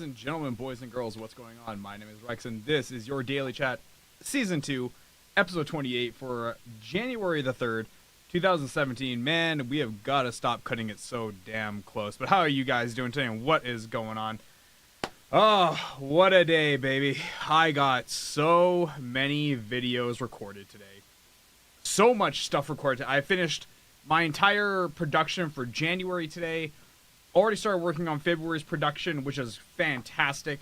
and gentlemen, boys and girls, what's going on? My name is Rex, and this is your Daily Chat, Season 2, Episode 28 for January the 3rd, 2017. Man, we have got to stop cutting it so damn close. But how are you guys doing today, and what is going on? Oh, what a day, baby. I got so many videos recorded today. So much stuff recorded. I finished my entire production for January today. Already started working on February's production, which is fantastic.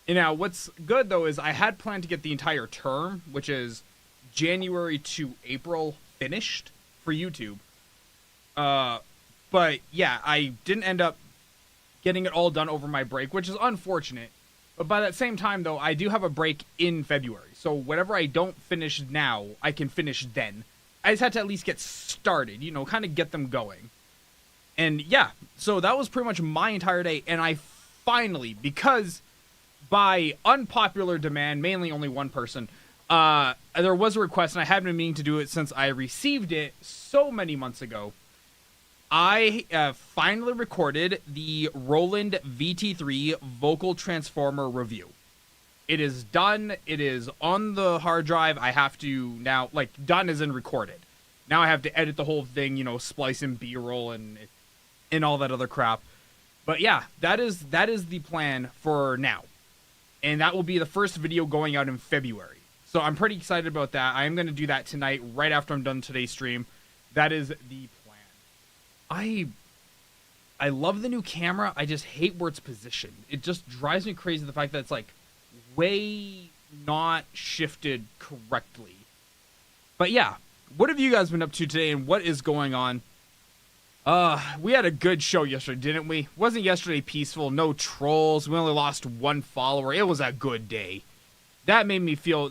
And now, what's good, though, is I had planned to get the entire term, which is January to April, finished for YouTube. But, yeah, I didn't end up getting it all done over my break, which is unfortunate. But by that same time, though, I do have a break in February. So whatever I don't finish now, I can finish then. I just had to at least get started, you know, kind of get them going. And yeah, so that was pretty much my entire day, and I finally, because by unpopular demand, mainly only one person, there was a request, and I had been meaning to do it since I received it so many months ago. I finally recorded the Roland VT3 Vocal Transformer review. It is done. It is on the hard drive. I have to now, like, done as in recorded. Now I have to edit the whole thing, you know, splice in B-roll and all that other crap. But yeah, that is the plan for now. And that will be the first video going out in February. So I'm pretty excited about that. I am going to do that tonight, right after I'm done today's stream. That is the plan. I love the new camera. I just hate where it's positioned. It just drives me crazy, the fact that it's like way not shifted correctly. But yeah, what have you guys been up to today, and what is going on? We had a good show yesterday, didn't we? Wasn't yesterday peaceful? No trolls. We only lost one follower. It was a good day. That made me feel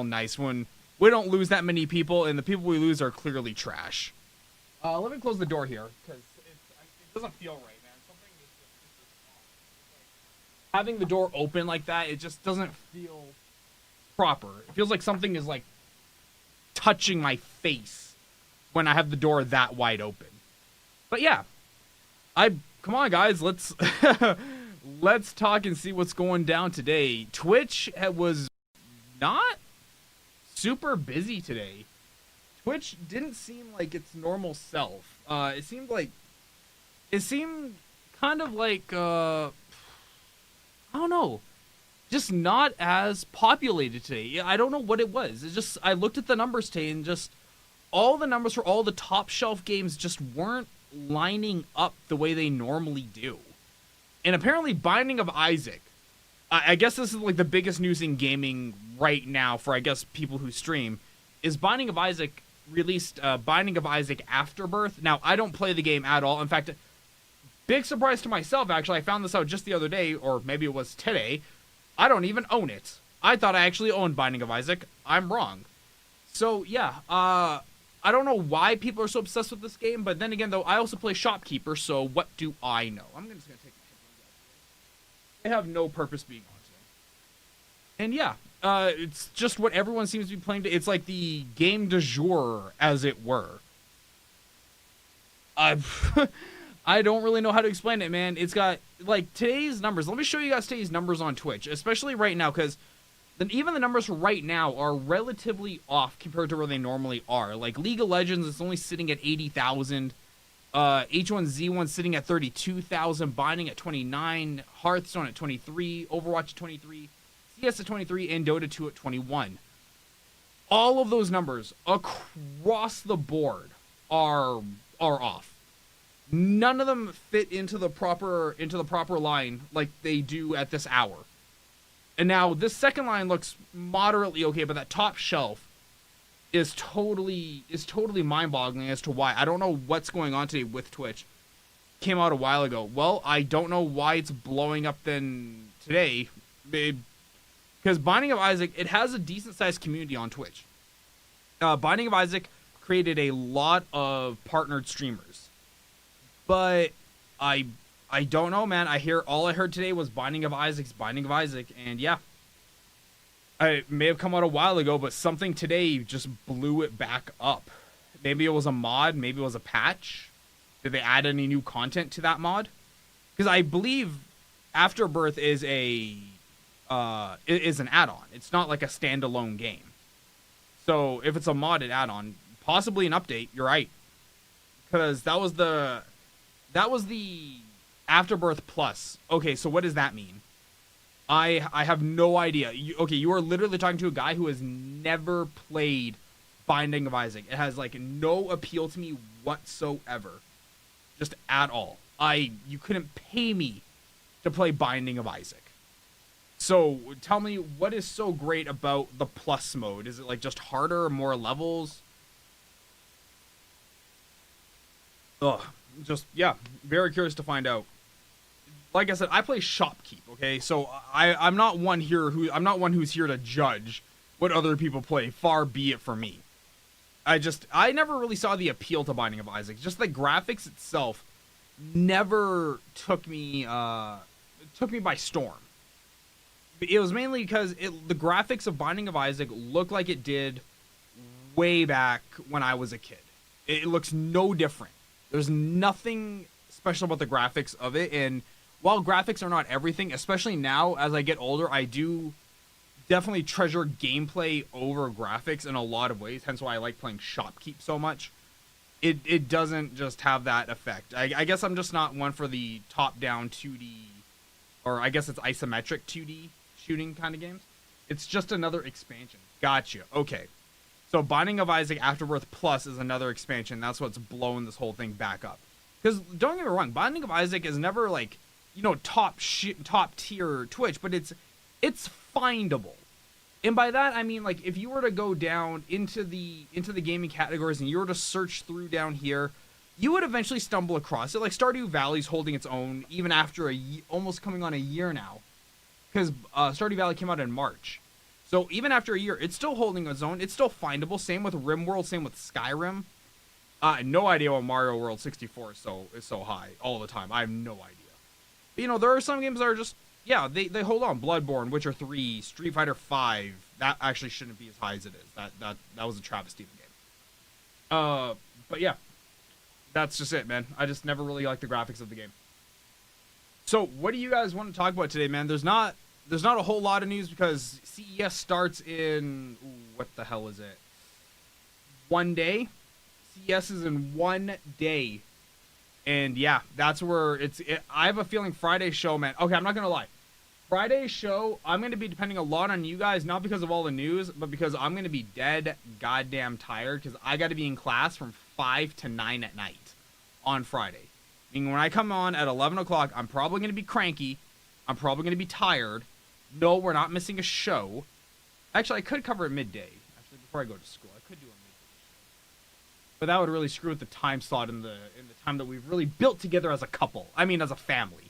nice when we don't lose that many people, and the people we lose are clearly trash. Let me close the door here, because it doesn't feel right, man. Something is just off. Having the door open like that, it just doesn't feel proper. It feels like something is like touching my face when I have the door that wide open. But yeah, come on, guys, let's let's talk and see what's going down today. Twitch was not super busy today. Twitch didn't seem like its normal self. It seemed kind of like I don't know, just not as populated today. I don't know what it was. It's just, I looked at the numbers today, and just all the numbers for all the top shelf games just weren't lining up the way they normally do. And apparently Binding of Isaac, I guess this is like the biggest news in gaming right now for, I guess, people who stream, is Binding of Isaac released Binding of Isaac Afterbirth. Now, I don't play the game at all. In fact, big surprise to myself, actually, I found this out just the other day, or maybe it was today. I don't even own it. I thought I actually owned Binding of Isaac. I'm wrong. So yeah, I don't know why people are so obsessed with this game, but then again, though, I also play Shopkeeper, so what do I know? I'm just going to take my headphones out. They have no purpose being on today. And yeah, it's just what everyone seems to be playing. It's like the game du jour, as it were. I don't really know how to explain it, man. It's got, like, today's numbers. Let me show you guys today's numbers on Twitch, especially right now, because even the numbers for right now are relatively off compared to where they normally are. Like, League of Legends is only sitting at 80,000. H1Z1 sitting at 32,000. Binding at 29. Hearthstone at 23. Overwatch at 23. CS at 23. And Dota 2 at 21. All of those numbers across the board are off. None of them fit into the proper line like they do at this hour. And now this second line looks moderately okay, but that top shelf is totally mind-boggling as to why. I don't know what's going on today with Twitch. Came out a while ago. Well, I don't know why it's blowing up then today. Because Binding of Isaac, it has a decent-sized community on Twitch. Binding of Isaac created a lot of partnered streamers. But I don't know, man. All I heard today was Binding of Isaac's Binding of Isaac, and yeah. It may have come out a while ago, but something today just blew it back up. Maybe it was a mod, maybe it was a patch. Did they add any new content to that mod? Because I believe Afterbirth is an add-on. It's not like a standalone game. So if it's a modded add-on, possibly an update, you're right. Because that was the Afterbirth Plus. Okay, so what does that mean? I have no idea. You are literally talking to a guy who has never played Binding of Isaac. It has like no appeal to me whatsoever. Just at all. You couldn't pay me to play Binding of Isaac. So tell me, what is so great about the plus mode? Is it like just harder, more levels? Ugh, just, yeah, very curious to find out. Like I said, I play Shopkeep, okay? So I'm not one who's here to judge what other people play. Far be it from me. I never really saw the appeal to Binding of Isaac. Just the graphics itself never took me by storm. It was mainly because the graphics of Binding of Isaac look like it did way back when I was a kid. It looks no different. There's nothing special about the graphics of it, and while graphics are not everything, especially now as I get older, I do definitely treasure gameplay over graphics in a lot of ways, hence why I like playing Shopkeep so much. It doesn't just have that effect. I guess I'm just not one for the top-down 2D, or I guess it's isometric 2D shooting kind of games. It's just another expansion. Gotcha. Okay. So Binding of Isaac Afterbirth Plus is another expansion. That's what's blowing this whole thing back up. Because don't get me wrong, Binding of Isaac is never like, top tier Twitch, but it's findable. And by that I mean, like, if you were to go down into the gaming categories and you were to search through down here, you would eventually stumble across it. Like Stardew Valley's holding its own even after almost coming on a year now, because Stardew Valley came out in March. So even after a year, it's still holding its own. It's still findable. Same with RimWorld. Same with Skyrim. No idea why Mario World 64 is so high all the time. I have no idea. But, there are some games that are just, yeah, they hold on. Bloodborne, Witcher 3, Street Fighter 5. That actually shouldn't be as high as it is. That was a travesty of a game. But yeah, that's just it, man. I just never really liked the graphics of the game. So what do you guys want to talk about today, man? There's not a whole lot of news because CES starts in, what the hell is it? One day. CES is in 1 day. And yeah, that's where I have a feeling Friday's show, man. Okay, I'm not going to lie. Friday's show, I'm going to be depending a lot on you guys, not because of all the news, but because I'm going to be dead goddamn tired because I got to be in class from 5 to 9 at night on Friday. Meaning when I come on at 11 o'clock, I'm probably going to be cranky. I'm probably going to be tired. No, we're not missing a show. Actually, I could cover it midday. Actually, before I go to school, I could do a midday show. But that would really screw with the time slot in the time that we've really built together as a couple. I mean, as a family.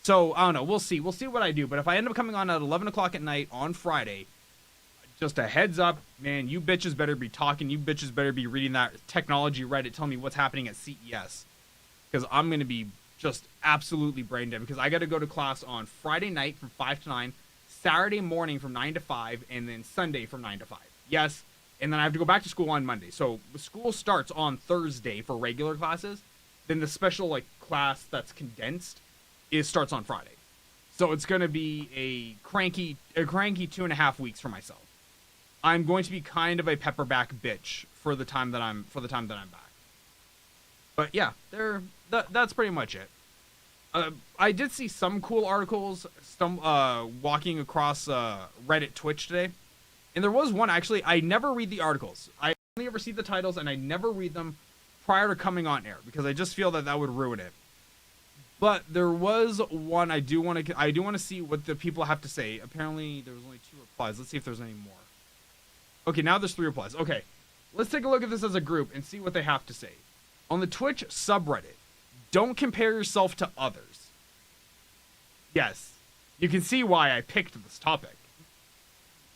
So, I don't know. We'll see. We'll see what I do. But if I end up coming on at 11 o'clock at night on Friday, just a heads up, man, you bitches better be talking. You bitches better be reading that technology Reddit telling me what's happening at CES. Because I'm going to be just absolutely brain dead. Because I got to go to class on Friday night from 5 to 9, Saturday morning from 9 to 5, and then Sunday from 9 to 5. Yes, and then I have to go back to school on Monday. So school starts on Thursday for regular classes. Then the special class that's condensed starts on Friday. So it's going to be a cranky 2.5 weeks for myself. I'm going to be kind of a pepperback bitch for the time that I'm back. But yeah, that's pretty much it. I did see some cool articles walking across Reddit Twitch today. And there was one, actually, I never read the articles. I only ever see the titles, and I never read them prior to coming on air, because I just feel that would ruin it. But there was one I do want to see what the people have to say. Apparently, there was only 2 replies. Let's see if there's any more. Okay, now there's 3 replies. Okay, let's take a look at this as a group and see what they have to say. On the Twitch subreddit, don't compare yourself to others. Yes, you can see why I picked this topic.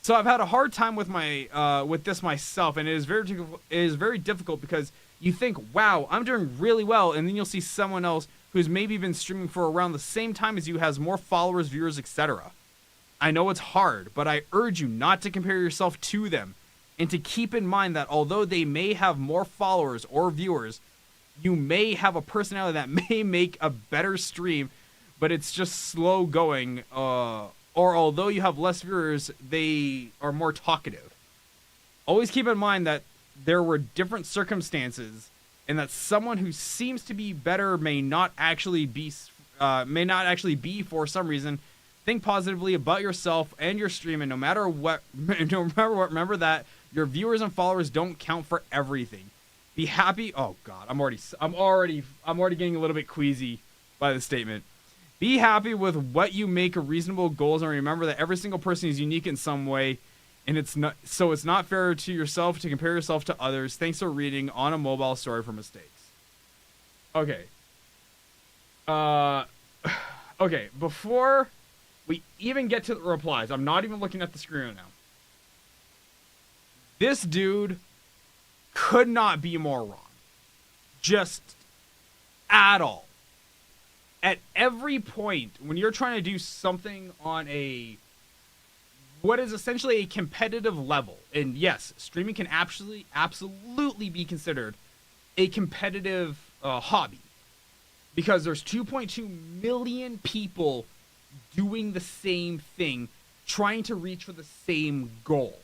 So I've had a hard time with this myself, and it is very difficult because you think, wow, I'm doing really well, and then you'll see someone else who's maybe been streaming for around the same time as you, has more followers, viewers, etc. I know it's hard, but I urge you not to compare yourself to them, and to keep in mind that although they may have more followers or viewers, you may have a personality that may make a better stream but it's just slow going. Or although you have less viewers, they are more talkative. Always keep in mind that there were different circumstances, and that someone who seems to be better may not actually be for some reason. Think positively about yourself and your stream, and no matter what, remember that your viewers and followers don't count for everything. Be happy. Oh God, I'm already getting a little bit queasy by the statement. Be happy with what you make reasonable goals, and remember that every single person is unique in some way, and it's not fair to yourself to compare yourself to others. Thanks for reading on a mobile. Sorry for mistakes. Okay. Okay, before we even get to the replies, I'm not even looking at the screen right now. This dude could not be more wrong. Just at all. At every point, when you're trying to do something on what is essentially a competitive level, and yes, streaming can absolutely be considered a competitive hobby, because there's 2.2 million people doing the same thing, trying to reach for the same goal.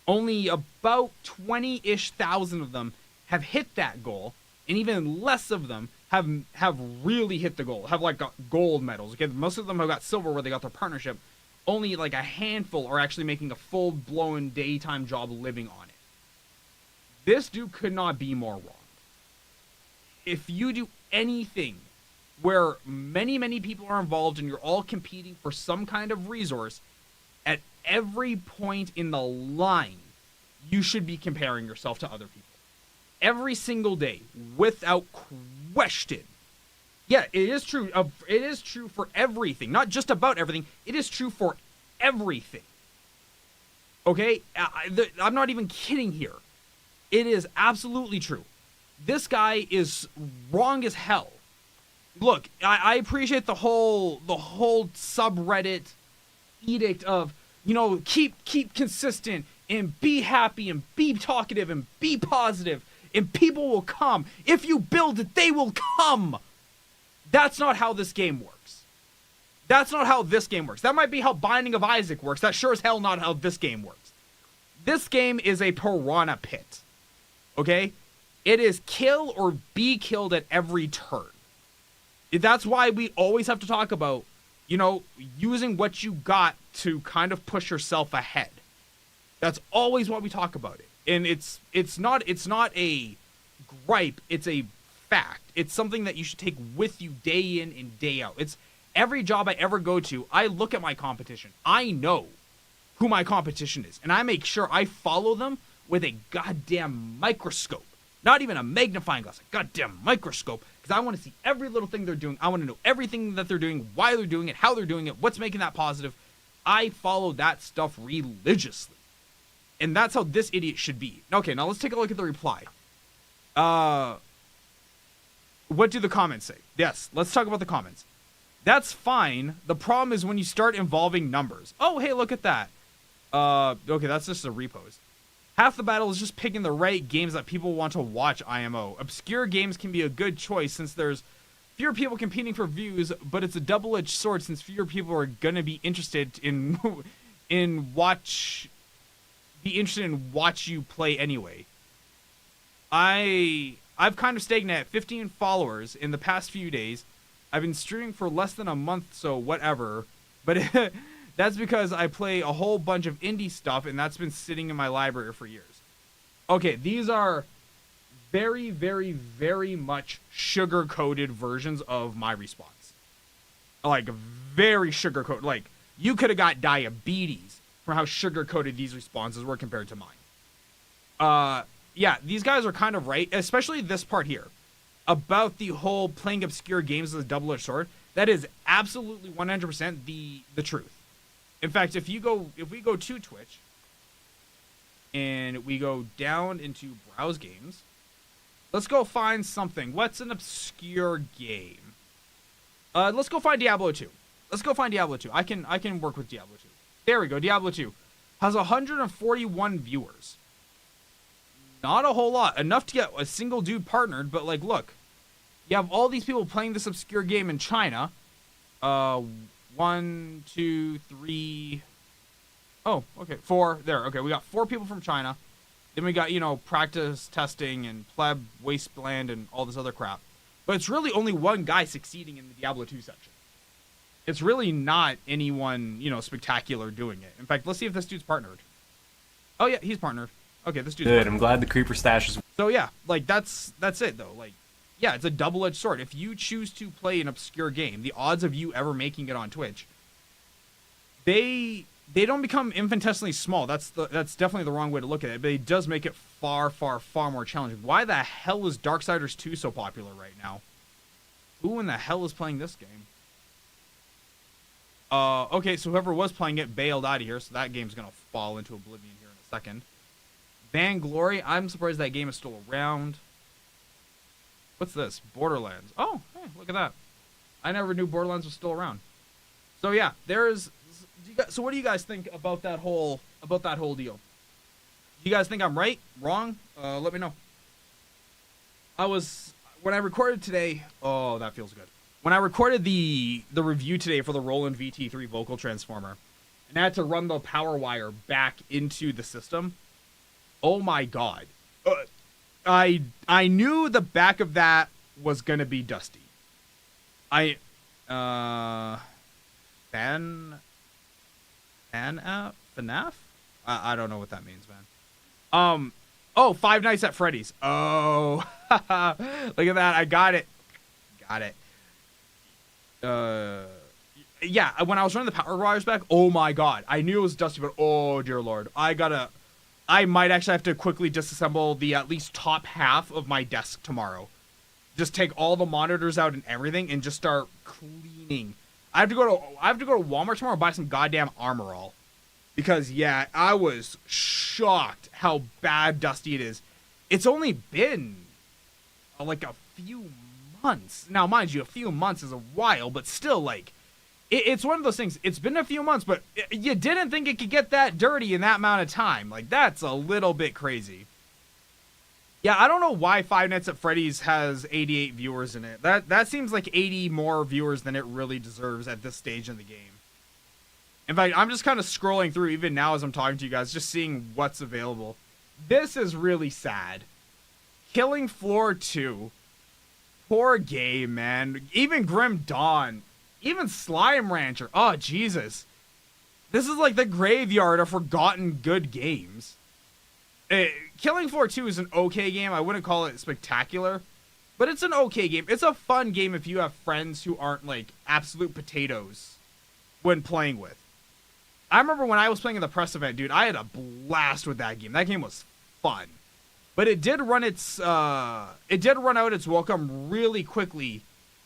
Only about 20-ish thousand of them have hit that goal, and even less of them have really hit the goal, have like got gold medals. Okay, most of them have got silver where they got their partnership. Only like a handful are actually making a full-blown daytime job living on it. This dude could not be more wrong. If you do anything where many people are involved and you're all competing for some kind of resource, at every point in the line, you should be comparing yourself to other people. Every single day, without question. Yeah, it is true. It is true for everything, not just about everything. It is true for everything. Okay? I'm not even kidding here. It is absolutely true. This guy is wrong as hell. Look, I appreciate the whole subreddit edict of, keep consistent and be happy and be talkative and be positive and people will come. If you build it, they will come. That's not how this game works. That's not how this game works. That might be how Binding of Isaac works. That's sure as hell not how this game works. This game is a piranha pit. Okay? It is kill or be killed at every turn. That's why we always have to talk about, using what you got to kind of push yourself ahead. That's always why we talk about it. And it's not a gripe, it's a fact. It's something that you should take with you day in and day out. It's every job I ever go to, I look at my competition. I know who my competition is, and I make sure I follow them with a goddamn microscope. Not even a magnifying glass, a goddamn microscope, because I want to see every little thing they're doing. I want to know everything that they're doing, why they're doing it, how they're doing it, what's making that positive. I follow that stuff religiously. And that's how this idiot should be. Okay, now let's take a look at the reply. What do the comments say? Yes, let's talk about the comments. That's fine. The problem is when you start involving numbers. Oh, hey, look at that. Okay, that's just a repost. Half the battle is just picking the right games that people want to watch IMO. Obscure games can be a good choice since there's fewer people competing for views, but it's a double-edged sword since fewer people are going to be interested in watch you play anyway. I've kind of stagnated at 15 followers in the past few days. I've been streaming for less than a month, so whatever. But that's because I play a whole bunch of indie stuff, and that's been sitting in my library for years. Okay, these are very, very, very much sugar-coated versions of my response. Like, very sugar-coated. Like, you could have got diabetes from how sugar-coated these responses were compared to mine. Yeah, these guys are kind of right, especially this part here, about the whole playing obscure games as a double-edged sword. That is absolutely 100% the truth. In fact, if we go to Twitch and we go down into browse games, let's go find something. What's an obscure game? Let's go find Diablo 2. Let's go find Diablo 2. I can work with Diablo 2. There we go. Diablo 2 has 141 viewers. Not a whole lot. Enough to get a single dude partnered, but like, look. You have all these people playing this obscure game in China, Uh, 1, 2, 3. Oh, okay, 4. There. Okay, we got 4 people from China. Then we got, practice testing and pleb wasteland and all this other crap. But it's really only one guy succeeding in the Diablo 2 section. It's really not anyone, spectacular doing it. In fact, let's see if this dude's partnered. Oh yeah, he's partnered. Okay, this dude's Good. partnered. I'm glad the creeper stash is. So yeah, like that's it though. Like, yeah, it's a double-edged sword. If you choose to play an obscure game, the odds of you ever making it on Twitch, they don't become infinitesimally small. That's definitely the wrong way to look at it. But it does make it far, far, far more challenging. Why the hell is Darksiders 2 so popular right now? Who in the hell is playing this game? Okay, so whoever was playing it bailed out of here, so that game's gonna fall into oblivion here in a second. Vainglory, I'm surprised that game is still around. What's this? Borderlands. Oh, hey, look at that. I never knew Borderlands was still around. So yeah, so what do you guys think about that whole deal? Do you guys think I'm right? Wrong? Let me know. When I recorded today, oh, that feels good. When I recorded the review today for the Roland VT3 vocal transformer, and I had to run the power wire back into the system, oh my god. I knew the back of that was gonna be dusty. FNAF? I don't know what that means, man. Oh, Five Nights at Freddy's. Oh, look at that. I got it. Yeah, when I was running the power wires back, oh my god, I knew it was dusty, but oh dear lord, I might actually have to quickly disassemble the at least top half of my desk tomorrow. Just take all the monitors out and everything and just start cleaning. I have to go to Walmart tomorrow and buy some goddamn Armor All. Because yeah, I was shocked how bad dusty it is. It's only been like a few months. Now, mind you, a few months is a while, but still, like, it's one of those things. It's been a few months, but you didn't think it could get that dirty in that amount of time. Like, that's a little bit crazy. Yeah, I don't know why Five Nights at Freddy's has 88 viewers in it. That seems like 80 more viewers than it really deserves at this stage in the game. In fact, I'm just kind of scrolling through even now as I'm talking to you guys, just seeing what's available. This is really sad. Killing Floor 2. Poor game, man. Even Grim Dawn. Even Slime Rancher. Oh, Jesus. This is like the graveyard of forgotten good games. Killing Floor 2 is an okay game. I wouldn't call it spectacular, but it's an okay game. It's a fun game if you have friends who aren't like absolute potatoes when playing with. I remember when I was playing in the press event, dude, I had a blast with that game. That game was fun. But it did run out its welcome really quickly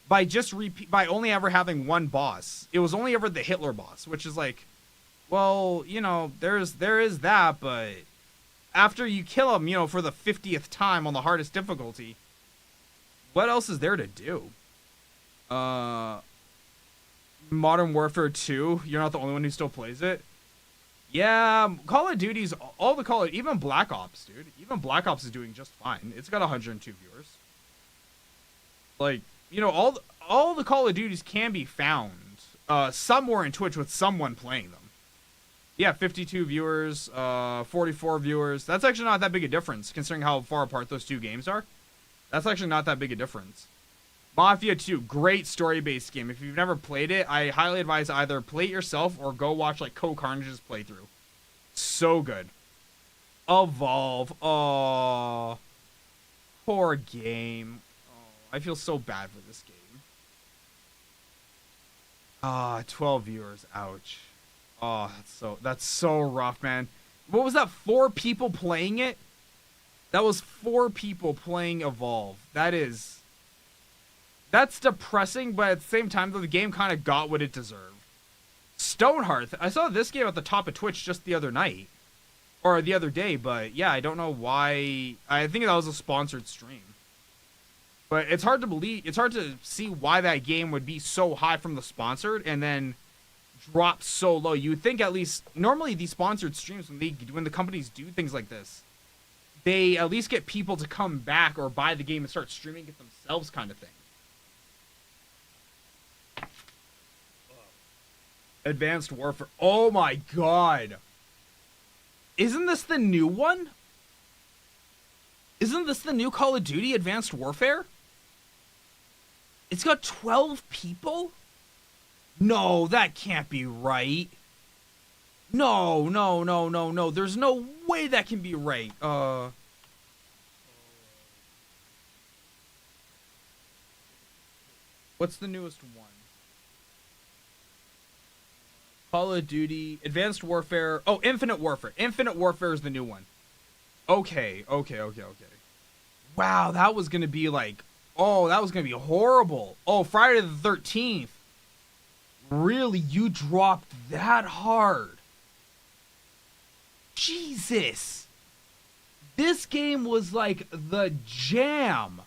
by only ever having one boss. It was only ever the Hitler boss, which is like, well, there is that, but after you kill him, for the 50th time on the hardest difficulty, what else is there to do? Modern Warfare 2, you're not the only one who still plays it. Yeah, Call of Duty's even Black Ops, dude. Even Black Ops is doing just fine. It's got 102 viewers. Like, all the Call of Duties can be found somewhere in Twitch with someone playing them. Yeah, 52 viewers, 44 viewers. That's actually not that big a difference, considering how far apart those two games are. That's actually not that big a difference. Mafia 2, great story-based game. If you've never played it, I highly advise either play it yourself or go watch like Co-Carnage's playthrough. So good. Evolve. Oh, poor game. Oh, I feel so bad for this game. 12 viewers. Ouch. Oh, that's so rough, man. What was that? 4 people playing it? That was 4 people playing Evolve. That's depressing, but at the same time, though, the game kind of got what it deserved. Stonehearth. I saw this game at the top of Twitch just the other night. Or the other day, but yeah, I don't know why. I think that was a sponsored stream. But it's hard to believe, it's hard to see why that game would be so high from the sponsored and then drop so low. You would think at least, normally these sponsored streams, when the companies do things like this, they at least get people to come back or buy the game and start streaming it themselves kind of thing. Advanced Warfare. Oh my god. Isn't this the new one? Isn't this the new Call of Duty Advanced Warfare? It's got 12 people? No, that can't be right. No, no, no, no, no. There's no way that can be right. What's the newest one? Call of Duty, Advanced Warfare. Oh, Infinite Warfare. Infinite Warfare is the new one. Okay. Wow, that was going to be like, oh, that was going to be horrible. Oh, Friday the 13th. Really, you dropped that hard? Jesus. This game was like the jam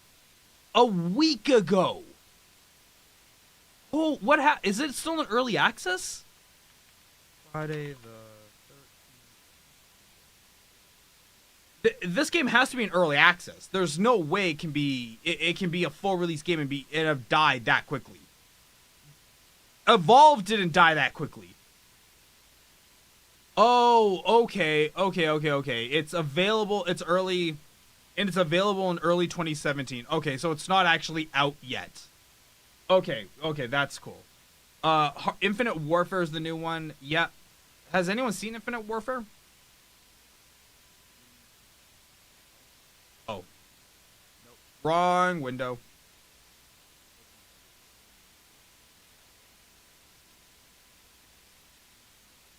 a week ago. Oh, is it still in early access? Friday the 13th. This game has to be in early access. There's no way it can be a full release game and have died that quickly. Evolve didn't die that quickly. Oh, okay. It's available. It's early, and it's available in early 2017. Okay, so it's not actually out yet. Okay, that's cool. Infinite Warfare is the new one. Yeah. Has anyone seen Infinite Warfare? Oh. Nope. Wrong window.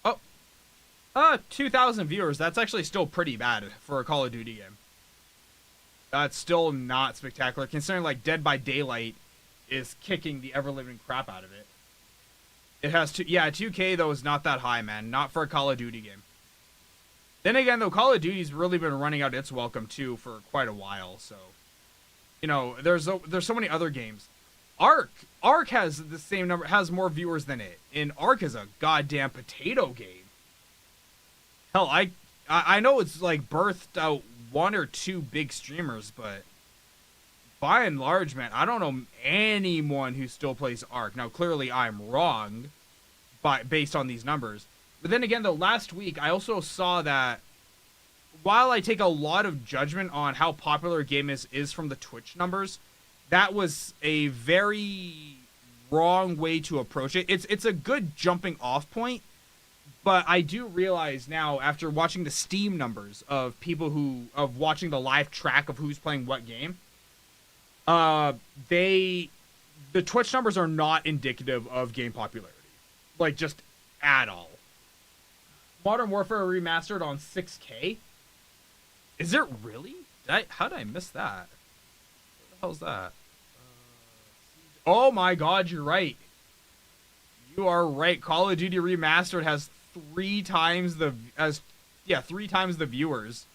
Oh. 2,000 viewers. That's actually still pretty bad for a Call of Duty game. That's still not spectacular, considering like Dead by Daylight is kicking the ever-living crap out of it. It has 2K though is not that high, man. Not for a Call of Duty game. Then again, though, Call of Duty's really been running out its welcome too for quite a while. So, you know, there's so many other games. Ark has the same number, has more viewers than it. And Ark is a goddamn potato game. Hell, I know it's like birthed out one or two big streamers, but by and large, man, I don't know anyone who still plays Ark. Now, clearly, I'm wrong, based on these numbers. But then again, though, last week I also saw that while I take a lot of judgment on how popular a game is from the Twitch numbers, that was a very wrong way to approach it. It's a good jumping off point, but I do realize now after watching the Steam numbers of people of watching the live track of who's playing what game. The Twitch numbers are not indicative of game popularity, like just at all. Modern Warfare Remastered on 6K. Is it really? How did I miss that? What the hell's that? Oh my God, you're right. You are right. Call of Duty Remastered has 3 times the viewers.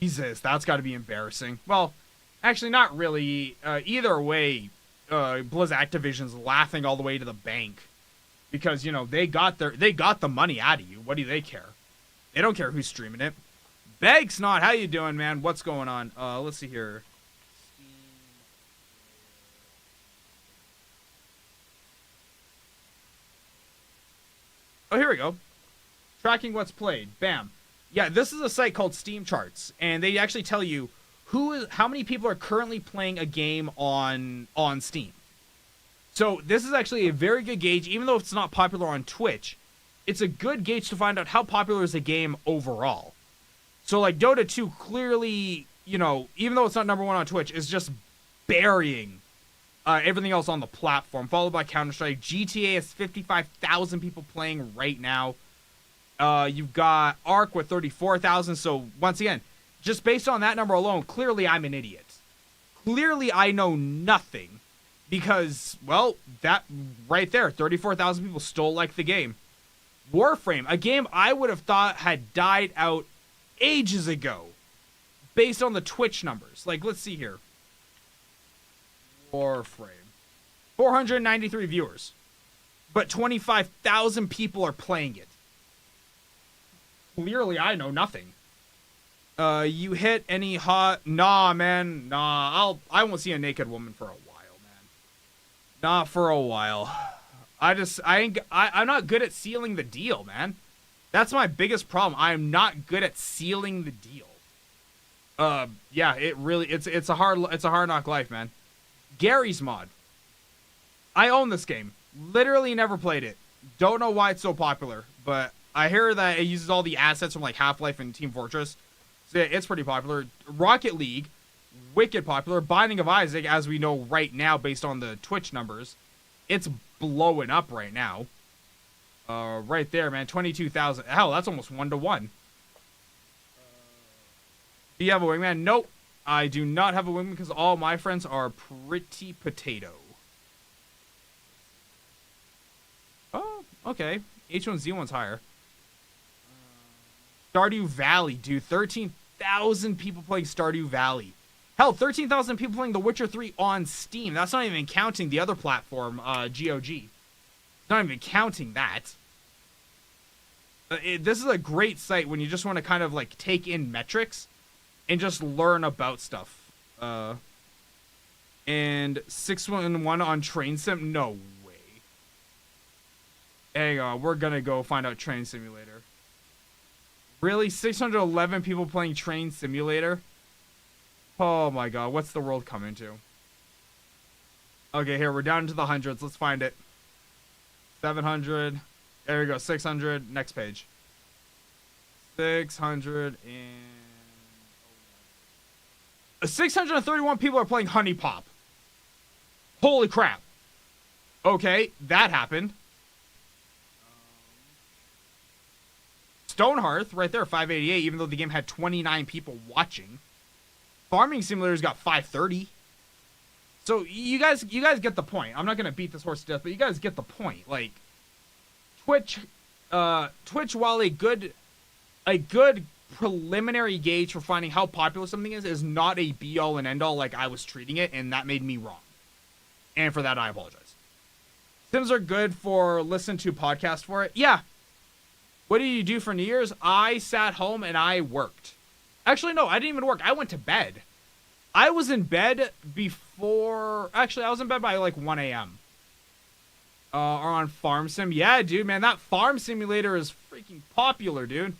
Jesus, that's got to be embarrassing. Well. Actually, not really. Either way, Blizz Activision's laughing all the way to the bank because, you know, they got the money out of you. What do they care? They don't care who's streaming it. Beg's not. How you doing, man? What's going on? Let's see here. Oh, here we go. Tracking what's played. Bam. Yeah, this is a site called Steam Charts, and they actually tell you how many people are currently playing a game on Steam. So this is actually a very good gauge, even though it's not popular on Twitch. It's a good gauge to find out how popular is the game overall. So like Dota 2 clearly, you know, even though it's not number 1 on Twitch, is just burying everything else on the platform, followed by Counter-Strike. GTA has 55,000 people playing right now. You've got Ark with 34,000. So once again, just based on that number alone, clearly I'm an idiot. Clearly I know nothing because, well, that right there, 34,000 people still like the game. Warframe, a game I would have thought had died out ages ago based on the Twitch numbers. Like, let's see here. Warframe. 493 viewers. But 25,000 people are playing it. Clearly I know nothing. You hit any hot? Nah, man. Nah, I won't see a naked woman for a while, man. Not for a while. I'm not good at sealing the deal, man. That's my biggest problem. I am not good at sealing the deal. Yeah, it's a hard knock life, man. Gary's mod. I own this game. Literally never played it. Don't know why it's so popular, but I hear that it uses all the assets from like Half-Life and Team Fortress. So yeah, it's pretty popular. Rocket League, wicked popular. Binding of Isaac, as we know right now based on the Twitch numbers, it's blowing up right now. Right there, man, 22,000. Hell, that's almost 1-to-1. Do you have a wingman? Nope. I do not have a wingman because all my friends are pretty potato. Oh, okay. H1Z1's higher. Stardew Valley, dude. 13,000 people playing Stardew Valley. Hell, 13,000 people playing The Witcher 3 on Steam. That's not even counting the other platform, GOG. Not even counting that. This is a great site when you just want to kind of like take in metrics and just learn about stuff. And 611 on Train Sim? No way. Hang on, we're gonna go find out Train Simulator. Really? 611 people playing Train Simulator? Oh my god, what's the world coming to? Okay, here, we're down into the hundreds. Let's find it. 700. There we go, 600. Next page. 600 and... 631 people are playing Honey Pop. Holy crap. Okay, that happened. Stonehearth, right there, 588, even though the game had 29 people watching. Farming Simulator's got 530. So you guys get the point. I'm not gonna beat this horse to death, but you guys get the point. Like, Twitch, while a good preliminary gauge for finding how popular something is not a be-all and end-all like I was treating it, and that made me wrong. And for that, I apologize. Sims are good for listen to podcast for it. Yeah. What did you do for New Year's? I sat home and I worked. Actually, no, I didn't even work. I went to bed. I was in bed before... Actually, I was in bed by like 1 a.m. Or on Farm Sim. Yeah, dude, man, that Farm Simulator is freaking popular, dude.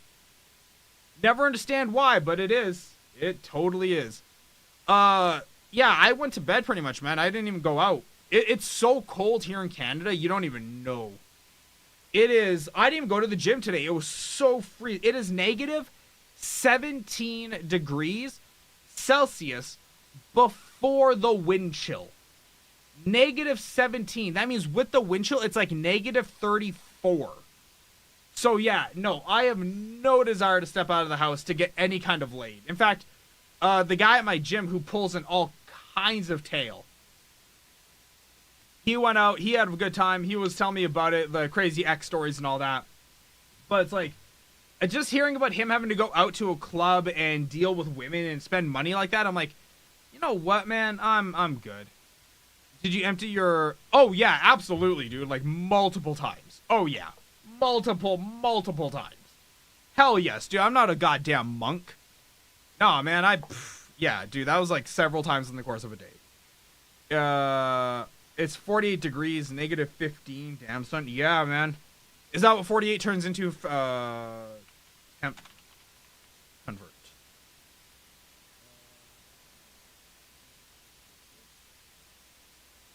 Never understand why, but it is. It totally is. Yeah, I went to bed pretty much, man. I didn't even go out. It's so cold here in Canada, you don't even know. It is... I didn't even go to the gym today. It was so free. It is negative 17 degrees Celsius before the wind chill. Negative 17. That means with the wind chill, it's like negative 34. So yeah, no, I have no desire to step out of the house to get any kind of laid. In fact, the guy at my gym who pulls in all kinds of tail, he went out, he had a good time, he was telling me about it, the crazy X stories and all that. But it's like, just hearing about him having to go out to a club and deal with women and spend money like that, I'm like, you know what, man, I'm good. Did you empty your... Oh, yeah, absolutely, dude. Like, multiple times. Oh, yeah. Multiple times. Hell yes, dude. I'm not a goddamn monk. Nah, man, yeah, dude, that was like several times in the course of a day. It's 48 degrees, negative 15. Damn, son. Yeah, man. Is that what 48 turns into? Temp convert.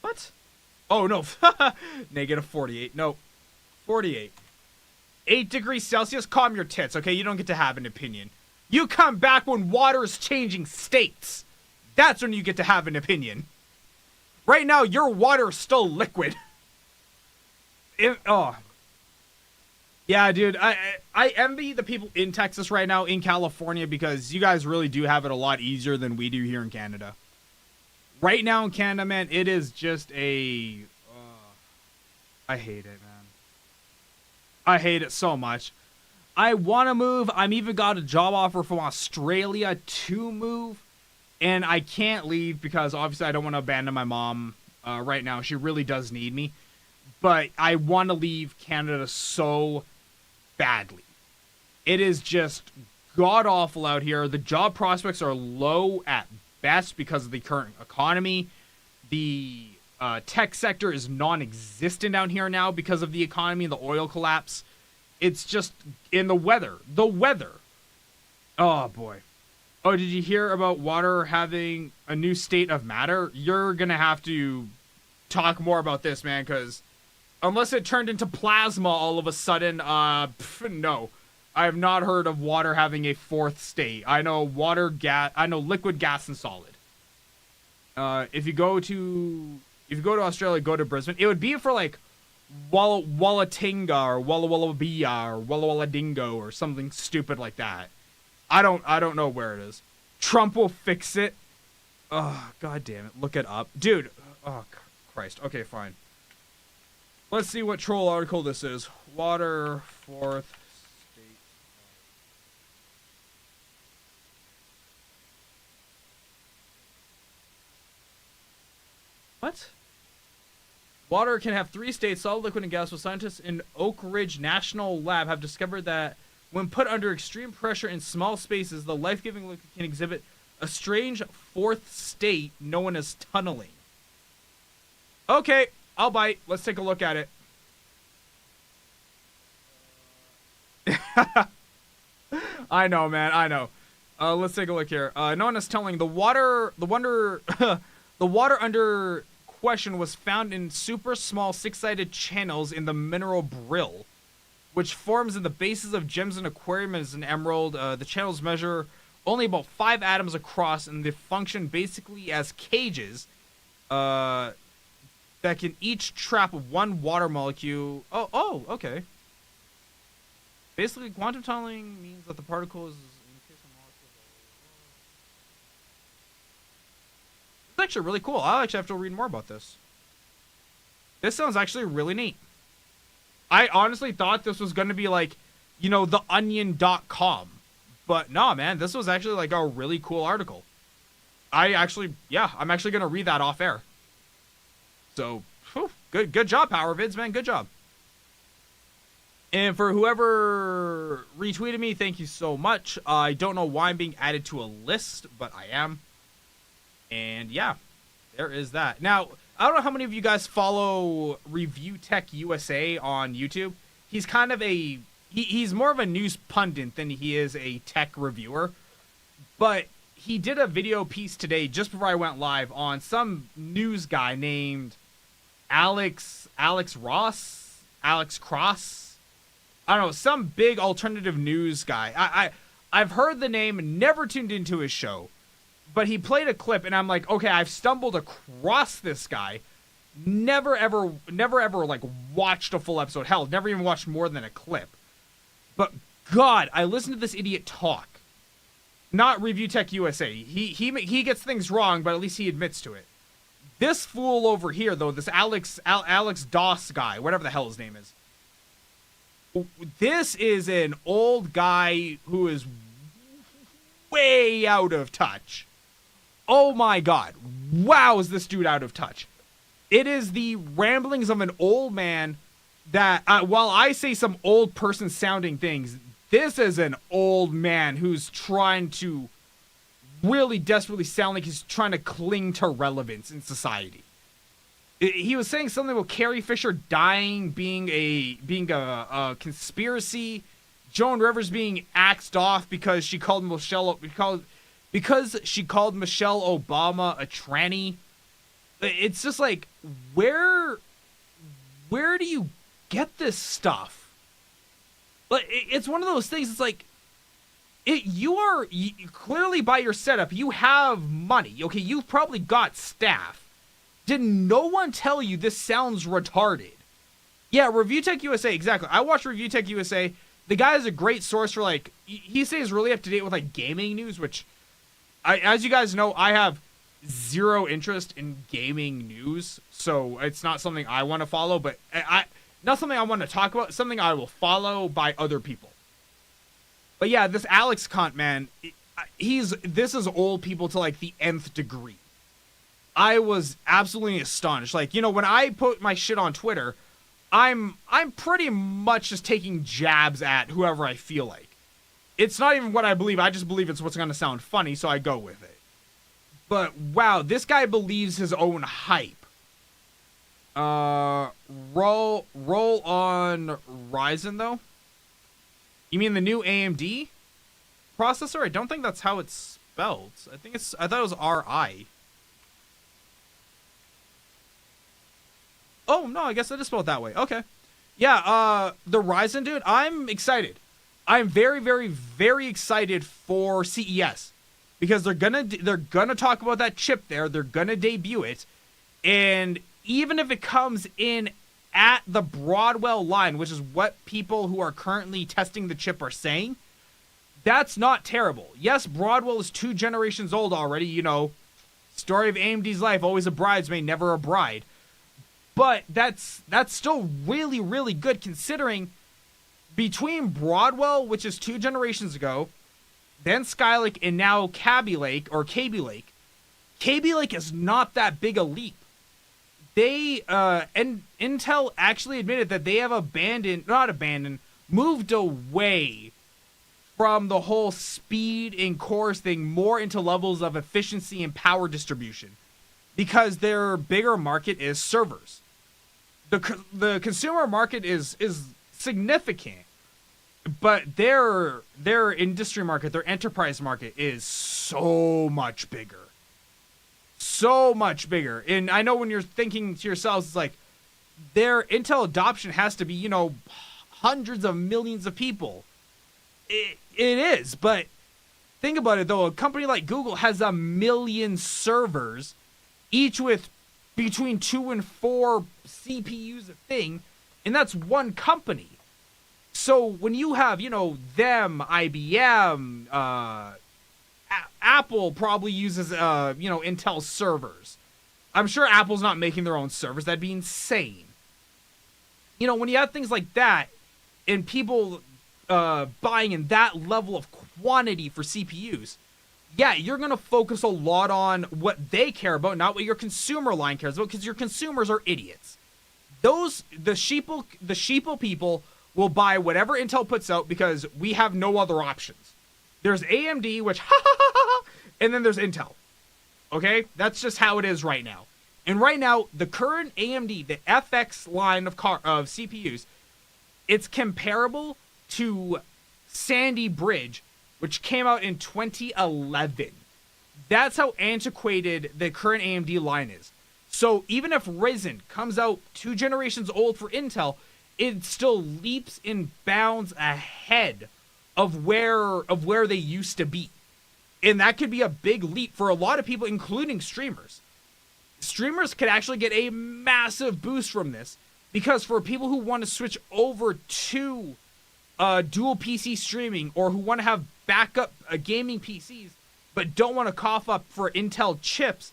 What? Oh, no. Negative 48. No. 48. 8 degrees Celsius? Calm your tits, okay? You don't get to have an opinion. You come back when water is changing states. That's when you get to have an opinion. Right now, your water is still liquid. Yeah, dude. I envy the people in Texas right now, in California, because you guys really do have it a lot easier than we do here in Canada. Right now in Canada, man, it is just a... I hate it, man. I hate it so much. I want to move. I'm even got a job offer from Australia to move. And I can't leave because obviously I don't want to abandon my mom right now. She really does need me. But I want to leave Canada so badly. It is just god-awful out here. The job prospects are low at best because of the current economy. The Tech sector is non-existent down here now because of the economy and the oil collapse. It's just in the weather. The weather. Oh, boy. Oh, did you hear about water having a new state of matter? You're going to have to talk more about this, man, because unless it turned into plasma all of a sudden, no. I have not heard of water having a fourth state. I know liquid, gas, and solid. If you go to Australia, go to Brisbane. It would be for like Wallatinga or Walla Walla Bia or Walla Walla Dingo or something stupid like that. I don't know where it is. Trump will fix it. Oh, god damn it. Look it up. Dude. Oh, Christ. Okay, fine. Let's see what troll article this is. Water fourth state. What? Water can have 3 states, solid, liquid, and gaseous. Scientists in Oak Ridge National Lab have discovered that when put under extreme pressure in small spaces, the life-giving liquid can exhibit a strange fourth state known as tunneling. Okay, I'll bite. Let's take a look at it. I know, man. I know. Let's take a look here. Known as tunneling, the water under question was found in super small 6-sided channels in the mineral brill, which forms in the bases of gems and aquarium as an emerald. The channels measure only about 5 atoms across, and they function basically as cages that can each trap 1 water molecule. Oh, okay. Basically, quantum tunneling means that the particles in case of molecules. It's actually really cool. I'll actually have to read more about this. This sounds actually really neat. I honestly thought this was going to be like, theonion.com. But no, man, this was actually like a really cool article. I'm actually going to read that off air. So, good job, PowerVids, man. Good job. And for whoever retweeted me, thank you so much. I don't know why I'm being added to a list, but I am. And yeah, there is that. Now, I don't know how many of you guys follow Review Tech USA on YouTube. He's kind of he's more of a news pundit than he is a tech reviewer. But he did a video piece today just before I went live on some news guy named Alex Cross. I don't know, some big alternative news guy. I've heard the name, never tuned into his show. But he played a clip, and I'm like, okay, I've stumbled across this guy. Never ever like watched a full episode. Hell, never even watched more than a clip. But God, I listened to this idiot talk. Not Review Tech USA. He gets things wrong, but at least he admits to it. This fool over here, though, this Alex Doss guy, whatever the hell his name is. This is an old guy who is way out of touch. Oh my God. Wow, is this dude out of touch. It is the ramblings of an old man that, while I say some old person sounding things, this is an old man who's trying to really desperately sound like he's trying to cling to relevance in society. He was saying something about Carrie Fisher dying being a conspiracy, Joan Rivers being axed off because she called Michelle Obama a tranny. It's just like, where do you get this stuff? But it's one of those things. It's like, you clearly by your setup, you have money. Okay, you've probably got staff. Did no one tell you this sounds retarded? Yeah, Review Tech USA, exactly. I watch Review Tech USA. The guy is a great source for, like, he stays really up to date with, like, gaming news, which, as you guys know, I have zero interest in gaming news, so it's not something I want to follow, but not something I want to talk about, something I will follow by other people. But yeah, this Alex cunt, man, this is old people to, like, the nth degree. I was absolutely astonished. Like, when I put my shit on Twitter, I'm pretty much just taking jabs at whoever I feel like. It's not even what I believe. I just believe it's what's going to sound funny, so I go with it. But wow, this guy believes his own hype. Uh, roll on Ryzen though. You mean the new AMD processor? I don't think that's how it's spelled. I thought it was RI. Oh no, I guess it is spelled that way. Okay. Yeah, the Ryzen, dude, I'm excited. I'm very, very, very excited for CES because they're gonna talk about that chip there. They're gonna debut it, and even if it comes in at the Broadwell line, which is what people who are currently testing the chip are saying, that's not terrible. Yes, Broadwell is 2 generations old already. You know, story of AMD's life: always a bridesmaid, never a bride. But that's still really, really good considering between Broadwell, which is 2 generations ago, then Skylake, and now Kaby Lake, Kaby Lake is not that big a leap. They, and Intel actually admitted that they have moved away from the whole speed and cores thing more into levels of efficiency and power distribution because their bigger market is servers. The consumer market is significant, but their industry market, their enterprise market is so much bigger. So much bigger. And I know when you're thinking to yourselves, it's like their Intel adoption has to be, you know, hundreds of millions of people. It is, but think about it though. A company like Google has 1 million servers, each with between 2 and 4 CPUs a thing, and that's one company. So when you have, you know, them, IBM, Apple probably uses, you know, Intel servers. I'm sure Apple's not making their own servers. That'd be insane. You know, when you have things like that and people buying in that level of quantity for CPUs, yeah, you're going to focus a lot on what they care about, not what your consumer line cares about, because your consumers are idiots. The sheeple people will buy whatever Intel puts out because we have no other options. There's AMD, which and then there's Intel. Okay? That's just how it is right now. And right now, the current AMD, the FX line of CPUs, it's comparable to Sandy Bridge, which came out in 2011. That's how antiquated the current AMD line is. So even if Ryzen comes out 2 generations old for Intel, it still leaps and bounds ahead of where they used to be. And that could be a big leap for a lot of people, including streamers. Streamers could actually get a massive boost from this because for people who want to switch over to dual PC streaming or who want to have backup gaming PCs but don't want to cough up for Intel chips,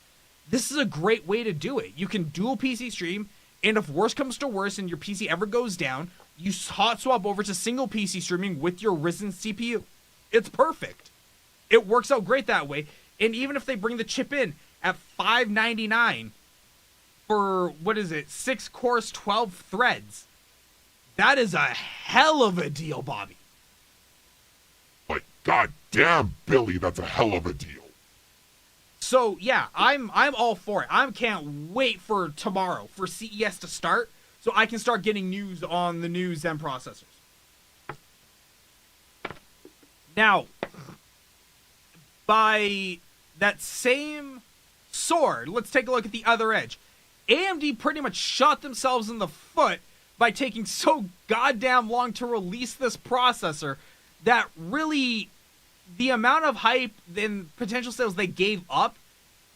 this is a great way to do it. You can dual PC stream, and if worse comes to worse and your PC ever goes down, you hot swap over to single PC streaming with your Ryzen CPU. It's perfect. It works out great that way. And even if they bring the chip in at $599 for, 6 cores, 12 threads, that is a hell of a deal, Bobby. Like, goddamn, Billy, that's a hell of a deal. So yeah, I'm all for it. I can't wait for tomorrow for CES to start so I can start getting news on the new Zen processors. Now, by that same sword, let's take a look at the other edge. AMD pretty much shot themselves in the foot by taking so goddamn long to release this processor that really the amount of hype and potential sales they gave up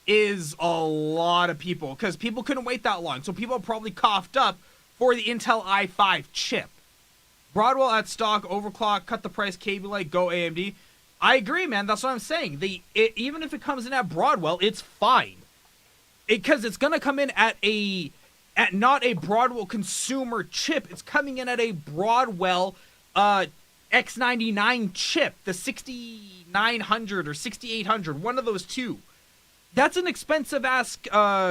is a lot of people because people couldn't wait that long. So people probably coughed up for the Intel i5 chip. Broadwell at stock, overclock, cut the price, Kaby Lake, go AMD. I agree, man. That's what I'm saying. Even if it comes in at Broadwell, it's fine. Because it's going to come in at not a Broadwell consumer chip. It's coming in at a Broadwell X99 chip, the 6900 or 6800, one of those two. That's an expensive ass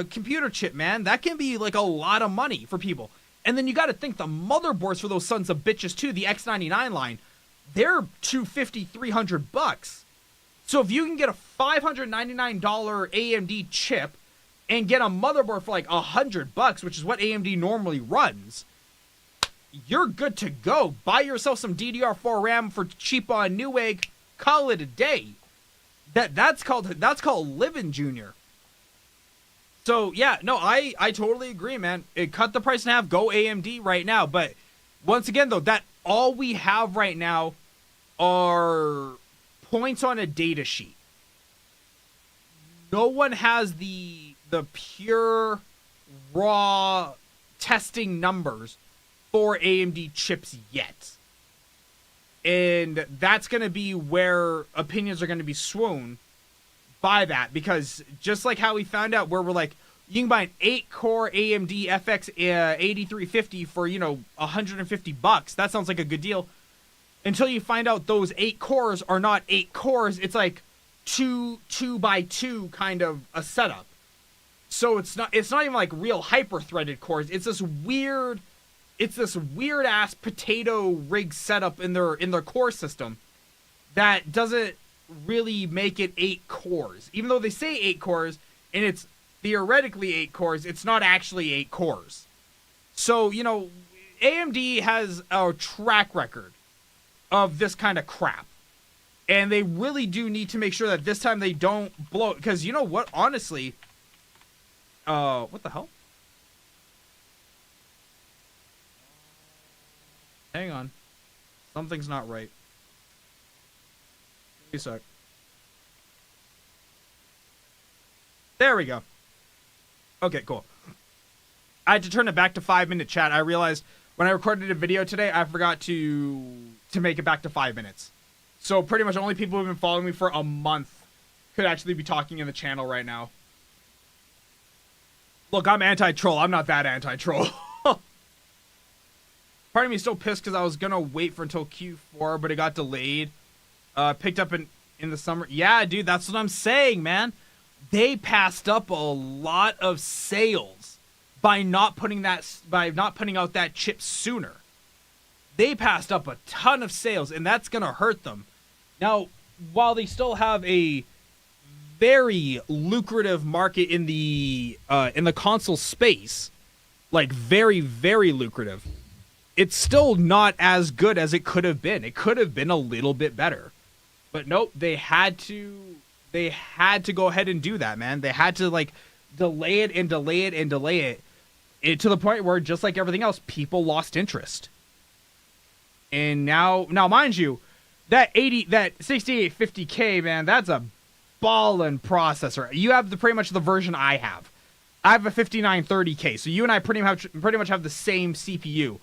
computer chip, man. That can be like a lot of money for people. And then you got to think the motherboards for those sons of bitches too, the X99 line, they're $250, $300. So if you can get a $599 AMD chip and get a motherboard for like $100, which is what AMD normally runs, you're good to go. Buy yourself some DDR4 RAM for cheap on Newegg. Call it a day. That's called living, Junior. So yeah, no, I totally agree, man. It cut the price in half. Go AMD right now. But once again, though, that all we have right now are points on a data sheet. No one has the pure raw testing numbers for AMD chips yet. And that's going to be where opinions are going to be swoon by that, because just like how we found out where we're like, you can buy an 8-core AMD FX 8350 for, $150. That sounds like a good deal. Until you find out those 8 cores are not 8 cores, it's like two by two kind of a setup. So it's not even like real hyper-threaded cores. It's this weird ass potato rig setup in their core system that doesn't really make it 8 cores. Even though they say 8 cores and it's theoretically 8 cores, it's not actually 8 cores. So, AMD has a track record of this kind of crap. And they really do need to make sure that this time they don't blow it. Because you know what? Honestly, what the hell? Hang on. Something's not right. Give me a sec. There we go. Okay, cool. I had to turn it back to 5-minute chat. I realized when I recorded a video today, I forgot to make it back to 5 minutes. So pretty much only people who have been following me for a month could actually be talking in the channel right now. Look, I'm anti-troll. I'm not that anti-troll. Part of me is still pissed because I was going to wait for until Q4, but it got delayed. Picked up in the summer. Yeah, dude, that's what I'm saying, man. They passed up a lot of sales by not putting out that chip sooner. They passed up a ton of sales, and that's going to hurt them. Now, while they still have a very lucrative market in the console space, like very, very lucrative, it's still not as good as it could have been. It could have been a little bit better. But nope, they had to go ahead and do that, man. They had to delay it and delay it and delay it to the point where, just like everything else, people lost interest. And now mind you, that 6850K, man, that's a ballin' processor. You have pretty much the version I have. I have a 5930K, so you and I pretty much have the same CPU.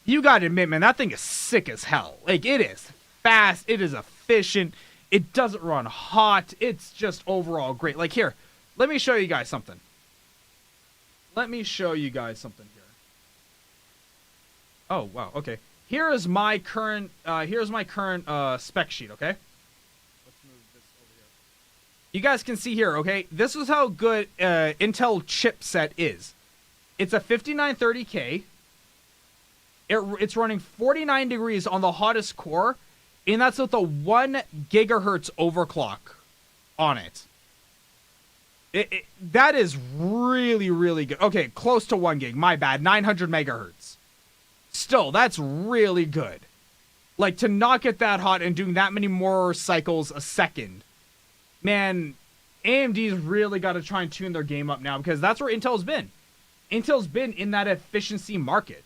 You gotta admit, man, that thing is sick as hell. Like, it is fast, it is efficient, it doesn't run hot, it's just overall great. Like, here, let me show you guys something. Oh, wow, okay. Here's my current spec sheet, okay? Let's move this over here. You guys can see here, okay? This is how good Intel chipset is. It's a 5930K. It's running 49 degrees on the hottest core, and that's with a 1 gigahertz overclock on it. That is really, really good. Okay, close to 1 gig. My bad. 900 megahertz. Still, that's really good. Like, to not get that hot and doing that many more cycles a second. Man, AMD's really got to try and tune their game up now, because that's where Intel's been. Intel's been in that efficiency market.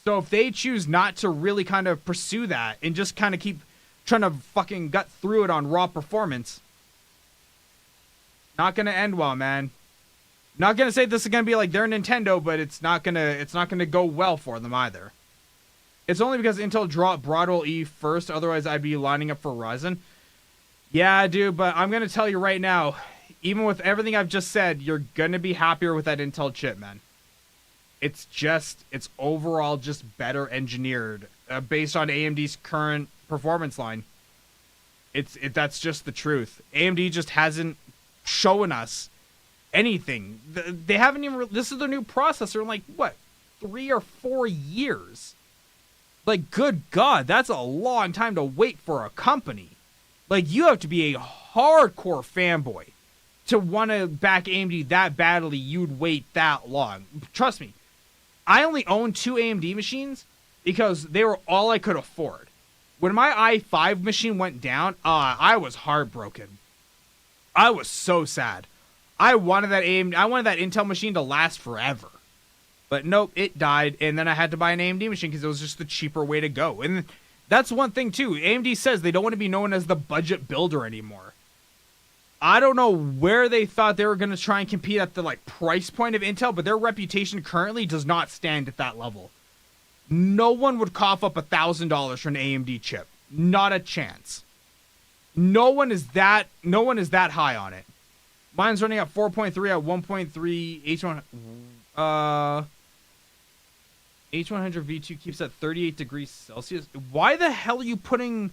So if they choose not to really kind of pursue that and just kind of keep trying to fucking gut through it on raw performance, not going to end well, man. Not going to say this is going to be like their Nintendo, but it's not going to go well for them either. It's only because Intel dropped Broadwell E first, otherwise I'd be lining up for Ryzen. Yeah, dude, but I'm going to tell you right now, even with everything I've just said, you're going to be happier with that Intel chip, man. It's overall just better engineered based on AMD's current performance line. That's just the truth. AMD just hasn't shown us anything. They haven't even. This is their new processor in, like, what, 3 or 4 years? Like, good God, that's a long time to wait for a company. Like, you have to be a hardcore fanboy to want to back AMD that badly, you'd wait that long. Trust me, I only own 2 AMD machines because they were all I could afford. When my i5 machine went down, I was heartbroken. I was so sad. I wanted that Intel machine to last forever. But nope, it died, and then I had to buy an AMD machine because it was just the cheaper way to go. And that's one thing, too. AMD says they don't want to be known as the budget builder anymore. I don't know where they thought they were going to try and compete at the price point of Intel, but their reputation currently does not stand at that level. No one would cough up $1,000 for an AMD chip. Not a chance. No one is that high on it. Mine's running at 4.3 at 1.3 H100 V2 keeps at 38 degrees Celsius. Why the hell are you putting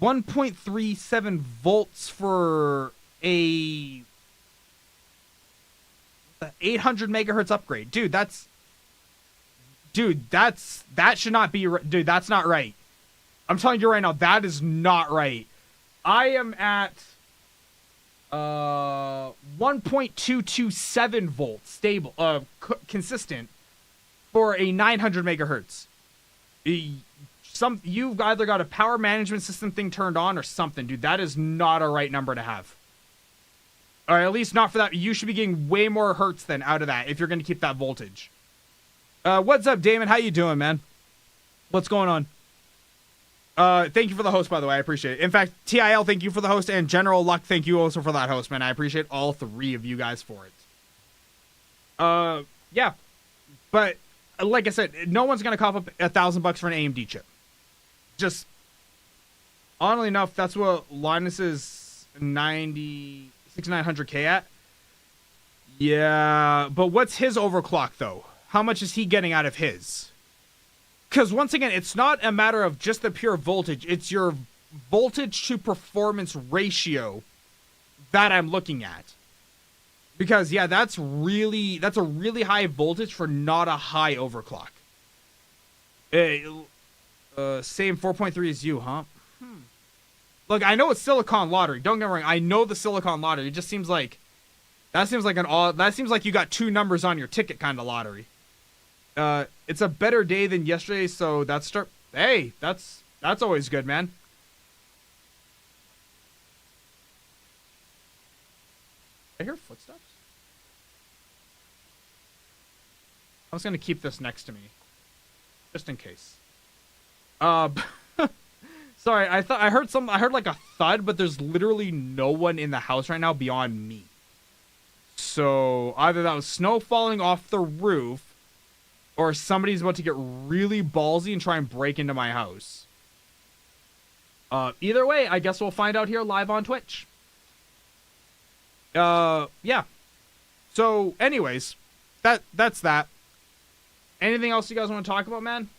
1.37 volts for a 800 megahertz upgrade? Dude, that should not be, dude, that's not right. I'm telling you right now, that is not right. I am at 1.227 volts stable, consistent for a 900 megahertz. You've either got a power management system thing turned on or something, dude. That is not a right number to have. Or at least not for that. You should be getting way more hertz than out of that if you're going to keep that voltage. What's up, Damon? How you doing, man? What's going on? Thank you for the host, by the way. I appreciate it. In fact, TIL, thank you for the host, and General Luck, thank you also for that host, man. I appreciate all 3 of you guys for it. Yeah. But, like I said, no one's going to cough up $1,000 for an AMD chip. Just, oddly enough, that's what Linus's 6900K at. Yeah, but what's his overclock, though? How much is he getting out of his? Because once again, it's not a matter of just the pure voltage. It's your voltage to performance ratio that I'm looking at. Because, yeah, that's a really high voltage for not a high overclock. Same 4.3 as you, huh? Look, I know it's Silicon Lottery. Don't get me wrong. I know the Silicon Lottery. It just seems like that seems like you got 2 numbers on your ticket kind of lottery. It's a better day than yesterday, so hey, that's always good, man. I hear footsteps. I was gonna keep this next to me, just in case. Sorry, I heard like a thud, but there's literally no one in the house right now beyond me. So either that was snow falling off the roof, or somebody's about to get really ballsy and try and break into my house. Either way, I guess we'll find out here live on Twitch. Yeah. So, anyways, that's that. Anything else you guys want to talk about, man?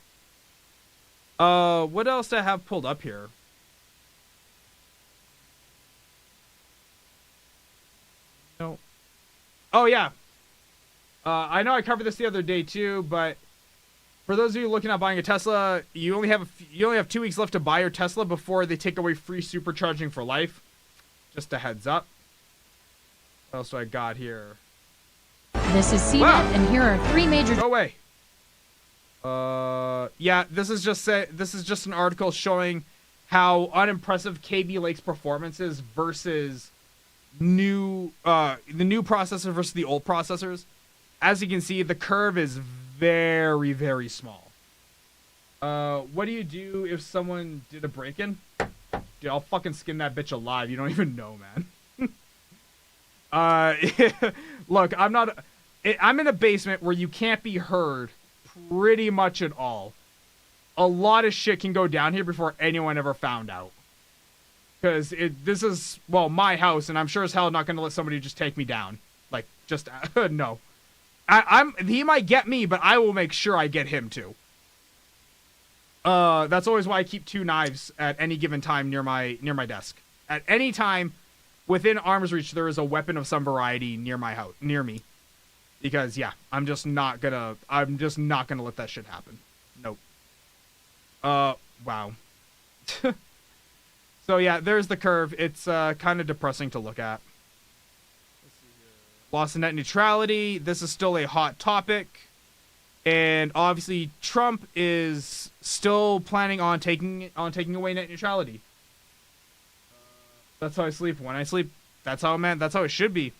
What else do I have pulled up here? No. Oh, yeah. I know I covered this the other day too, but for those of you looking at buying a Tesla, you only have 2 weeks left to buy your Tesla before they take away free supercharging for life. Just a heads up. What else do I got here? This is CNET, and here are 3 major. No way. Yeah, this is just an article showing how unimpressive KB Lake's performance is versus the new processor versus the old processors. As you can see, the curve is very, very small. What do you do if someone did a break-in? Dude, I'll fucking skin that bitch alive. You don't even know, man. Look, I'm in a basement where you can't be heard pretty much at all. A lot of shit can go down here before anyone ever found out. Because this is, well, my house, and I'm sure as hell not going to let somebody just take me down. Like, just, no. He might get me, but I will make sure I get him too. That's always why I keep 2 knives at any given time near my desk. At any time, within arm's reach, there is a weapon of some variety near me. Because yeah, I'm just not gonna let that shit happen. Nope. Wow. So yeah, there's the curve. It's kind of depressing to look at. Loss of net neutrality. This is still a hot topic. And obviously, Trump is still planning on taking away net neutrality. That's how I sleep. When I sleep, that's how it should be.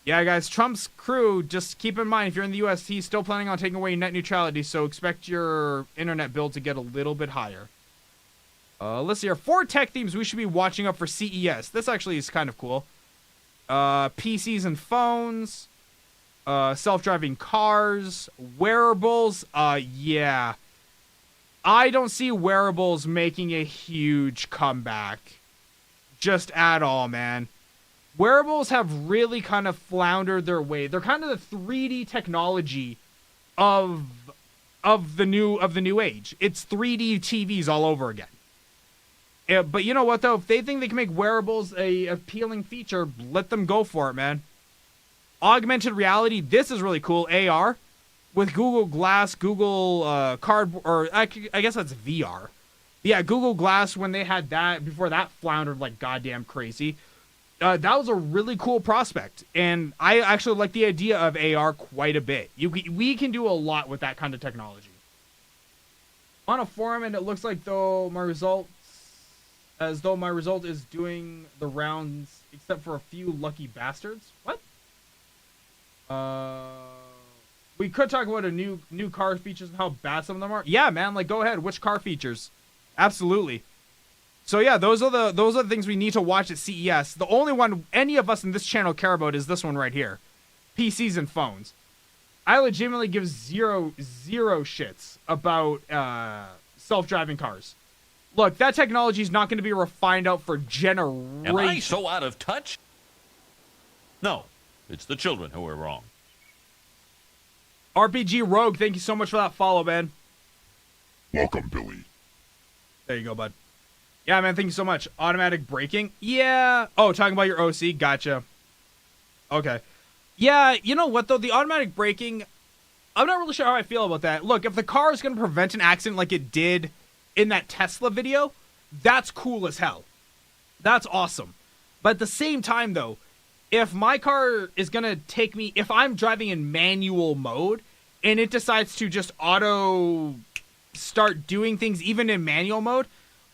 Yeah, guys, Trump's crew, just keep in mind, if you're in the U.S., he's still planning on taking away net neutrality, so expect your internet bill to get a little bit higher. Let's see here. 4 tech themes we should be watching up for CES. This actually is kind of cool. PCs and phones. Self-driving cars. Wearables. Yeah. I don't see wearables making a huge comeback. Just at all, man. Wearables have really kind of floundered their way. They're kind of the 3D technology of the new age. It's 3D TVs all over again. Yeah, but you know what though? If they think they can make wearables a appealing feature, let them go for it, man. Augmented reality. This is really cool. AR with Google Glass, Google Cardboard, or I guess that's VR. Yeah, Google Glass, when they had that, before that floundered like goddamn crazy. That was a really cool prospect, and I actually like the idea of AR quite a bit. We can do a lot with that kind of technology. On a forum, and it looks like my result is doing the rounds, except for a few lucky bastards. What? We could talk about a new car features and how bad some of them are. Yeah, man, like go ahead. Which car features? Absolutely. So yeah, those are the things we need to watch at CES. The only one any of us in this channel care about is this one right here. PCs and phones. I legitimately give zero shits about self-driving cars. Look, that technology is not going to be refined out for generations. Am I so out of touch? No, it's the children who are wrong. RPG Rogue, thank you so much for that follow, man. Welcome, Billy. There you go, bud. Yeah, man, thank you so much. Automatic braking? Yeah. Oh, talking about your OC? Gotcha. Okay. Yeah, you know what, though? The automatic braking, I'm not really sure how I feel about that. Look, if the car is going to prevent an accident like it did in that Tesla video, that's cool as hell. That's awesome. But at the same time, though, if my car is going to take me, if I'm driving in manual mode and it decides to just auto start doing things even in manual mode,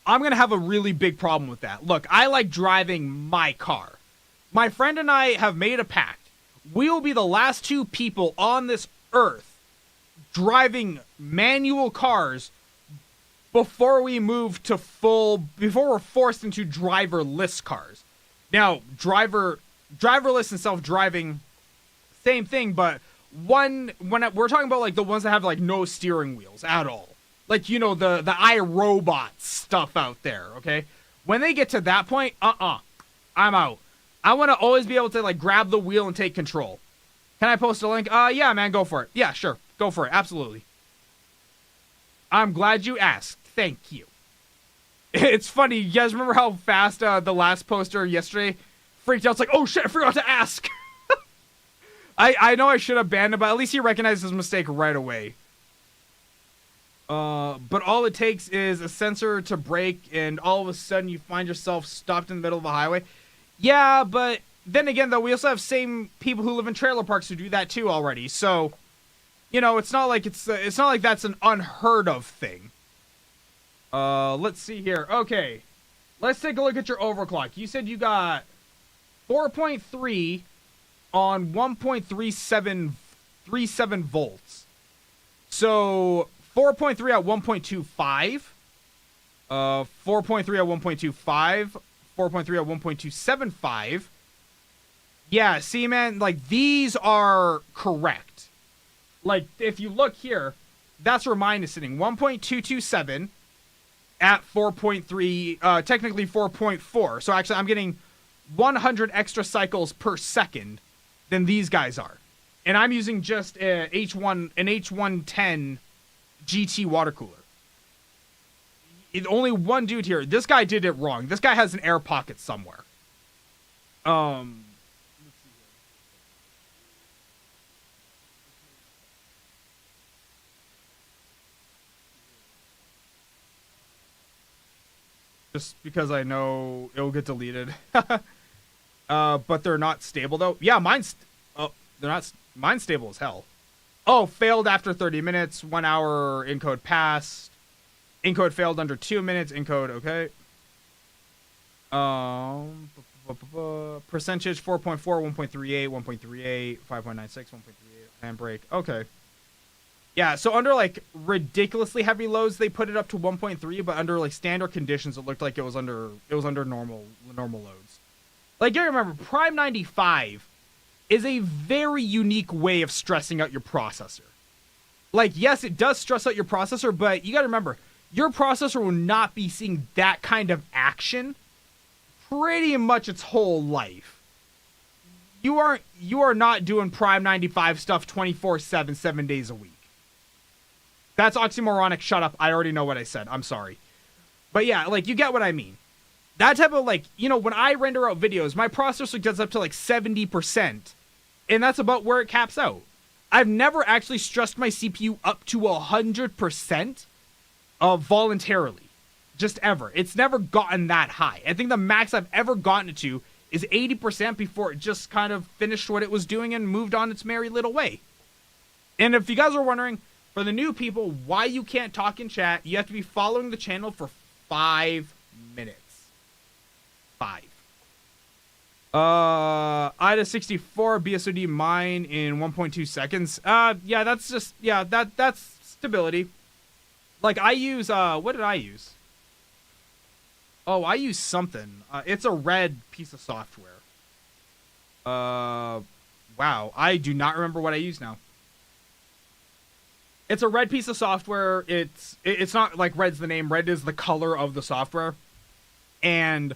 I'm going to have a really big problem with that. Look, I like driving my car. My friend and I have made a pact. We will be the last 2 people on this earth driving manual cars before we move to before we're forced into driverless cars. Now, driverless and self-driving, same thing, but when we're talking about like the ones that have like no steering wheels at all. Like, you know, the iRobot stuff out there, okay? When they get to that point, I'm out. I want to always be able to, like, grab the wheel and take control. Can I post a link? Yeah, man, go for it. Yeah, sure. Go for it. Absolutely. I'm glad you asked. Thank you. It's funny. You guys remember how fast the last poster yesterday freaked out? It's like, oh, shit, I forgot to ask. I know I should have banned him, but at least he recognized his mistake right away. But all it takes is a sensor to brake, and all of a sudden you find yourself stopped in the middle of a highway. Yeah, but then again, though, we also have same people who live in trailer parks who do that too already. So, you know, it's not like that's an unheard of thing. Let's see here. Okay, let's take a look at your overclock. You said you got 4.3 on 1.37 volts. So 4.3 at 1.25, 4.3 at 1.25, 4.3 at 1.275. Yeah, see, man, like, these are correct. Like, if you look here, that's where mine is sitting. 1.227 at 4.3, technically 4.4. So actually, I'm getting 100 extra cycles per second than these guys are. And I'm using just an H110 GT water cooler. Only one dude here. This guy did it wrong. This guy has an air pocket somewhere. Let's see here. Just because I know it'll get deleted. But they're not stable though. Yeah, mine's They're not. Mine's stable as hell. Oh, failed after 30 minutes. 1 hour encode passed. Encode failed under 2 minutes. Encode okay. Percentage 4.4, 1.38, 1.38, 5.96, 1.38. Handbrake. Okay. Yeah, so under like ridiculously heavy loads, they put it up to 1.3, but under like standard conditions, it looked like it was under normal loads. Like you remember, Prime 95 is a very unique way of stressing out your processor. Like, yes, it does stress out your processor, but you gotta remember, your processor will not be seeing that kind of action pretty much its whole life. You are not doing Prime 95 stuff 24/7, 7 days a week. That's oxymoronic. Shut up. I already know what I said. I'm sorry. But yeah, like, you get what I mean. That type of, like, you know, when I render out videos, my processor gets up to like 70%, and that's about where it caps out. I've never actually stressed my CPU up to 100% voluntarily. Just ever. It's never gotten that high. I think the max I've ever gotten it to is 80% before it just kind of finished what it was doing and moved on its merry little way. And if you guys are wondering, for the new people, why you can't talk in chat, you have to be following the channel for 5 minutes. 5. IDA 64 BSOD mine in 1.2 seconds. Yeah, that's just, yeah, that's stability. Like, I use, what did I use? Oh, I use something. It's a red piece of software. Wow, I do not remember what I use now. It's a red piece of software. It's not like red's the name. Red is the color of the software. And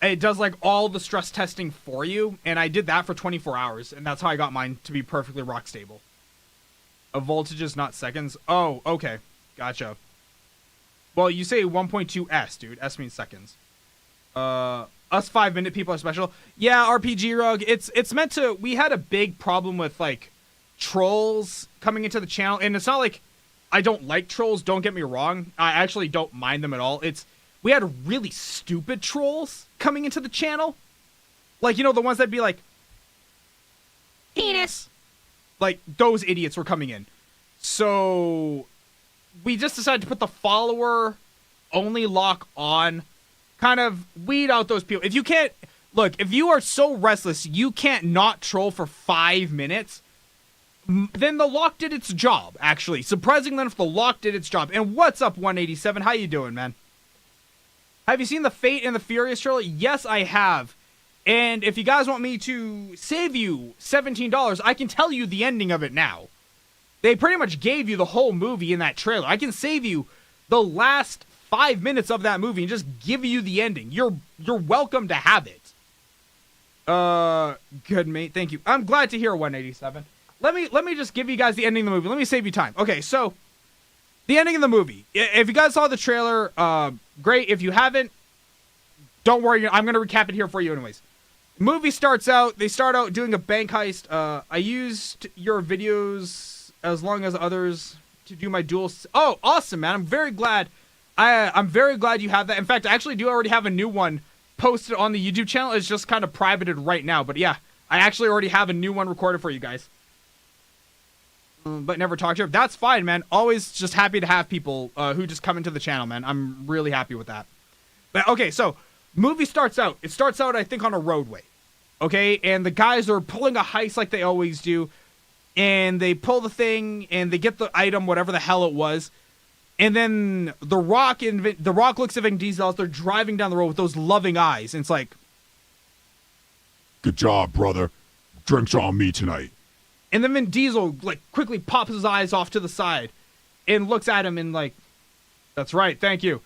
it does like all the stress testing for you. And I did that for 24 hours. And that's how I got mine to be perfectly rock stable. A voltages, not seconds. Oh, okay. Gotcha. Well, you say 1.2 S, dude. S means seconds. Us 5-minute people are special. Yeah, RPG Rug. It's meant to... We had a big problem with, like, trolls coming into the channel. And it's not like I don't like trolls. Don't get me wrong. I actually don't mind them at all. We had really stupid trolls coming into the channel. Like, you know, the ones that'd be like... Penis! Like, those idiots were coming in. So... we just decided to put the follower only lock on, kind of weed out those people. If you can't, look, if you are so restless, you can't not troll for 5 minutes, then the lock did its job, actually. Surprisingly enough, the lock did its job. And what's up, 187? How you doing, man? Have you seen the Fate and the Furious trailer? Yes, I have. And if you guys want me to save you $17, I can tell you the ending of it now. They pretty much gave you the whole movie in that trailer. I can save you the last 5 minutes of that movie and just give you the ending. You're welcome to have it. Good, mate. Thank you. I'm glad to hear 187. Let me just give you guys the ending of the movie. Let me save you time. Okay, so the ending of the movie. If you guys saw the trailer, great. If you haven't, don't worry. I'm gonna recap it here for you anyways. Movie starts out. They start out doing a bank heist. I used your videos as long as others to do my dual. Oh, awesome, man! I'm very glad. I'm very glad you have that. In fact, I actually do already have a new one posted on the YouTube channel. It's just kind of privated right now, but yeah, I actually already have a new one recorded for you guys. But never talked to her. That's fine, man. Always just happy to have people who just come into the channel, man. I'm really happy with that. But okay, so movie starts out. It starts out, I think, on a roadway. Okay, and the guys are pulling a heist like they always do. And they pull the thing, and they get the item, whatever the hell it was. And then The Rock looks at Vin Diesel as they're driving down the road with those loving eyes. And it's like, Good job, brother. Drinks on me tonight. and then Vin Diesel, like, quickly pops his eyes off to the side and looks at him and, like, that's right, thank you.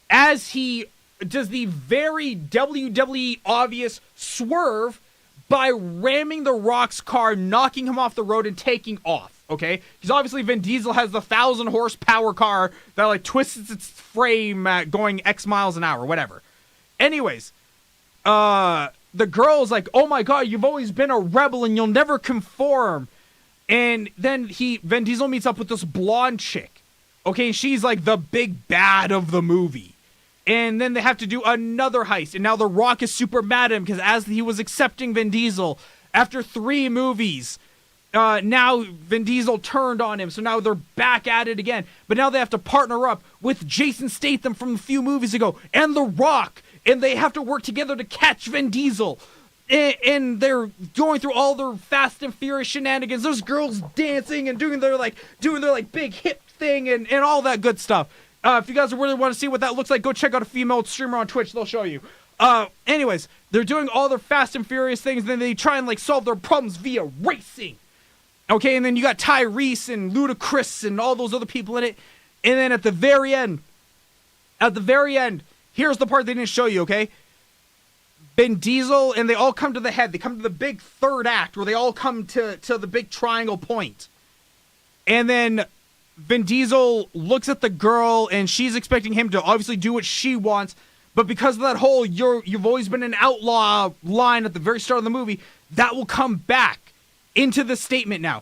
As he does the very WWE obvious swerve by ramming The Rock's car, knocking him off the road and taking off, okay? Because obviously Vin Diesel has the 1,000 horsepower car that, like, twists its frame at going X miles an hour, whatever. Anyways, the girl's like, oh my god, you've always been a rebel and you'll never conform. And then Vin Diesel meets up with this blonde chick, okay? She's like the big bad of the movie. And then they have to do another heist. And now The Rock is super mad at him because as he was accepting Vin Diesel, after 3 movies, now Vin Diesel turned on him, so now they're back at it again. But now they have to partner up with Jason Statham from a few movies ago and The Rock, and they have to work together to catch Vin Diesel. And they're going through all their Fast and Furious shenanigans. There's girls dancing and doing their big hip thing and all that good stuff. If you guys really want to see what that looks like, go check out a female streamer on Twitch. They'll show you. Anyways, they're doing all their Fast and Furious things, and then they try and solve their problems via racing. Okay, and then you got Tyrese and Ludacris and all those other people in it. And then at the very end, here's the part they didn't show you, okay? Vin Diesel, and they all come to the head. They come to the big third act where they all come to the big triangle point. And then Vin Diesel looks at the girl, and she's expecting him to obviously do what she wants. But because of that whole you've always been an outlaw line at the very start of the movie, that will come back into the statement now.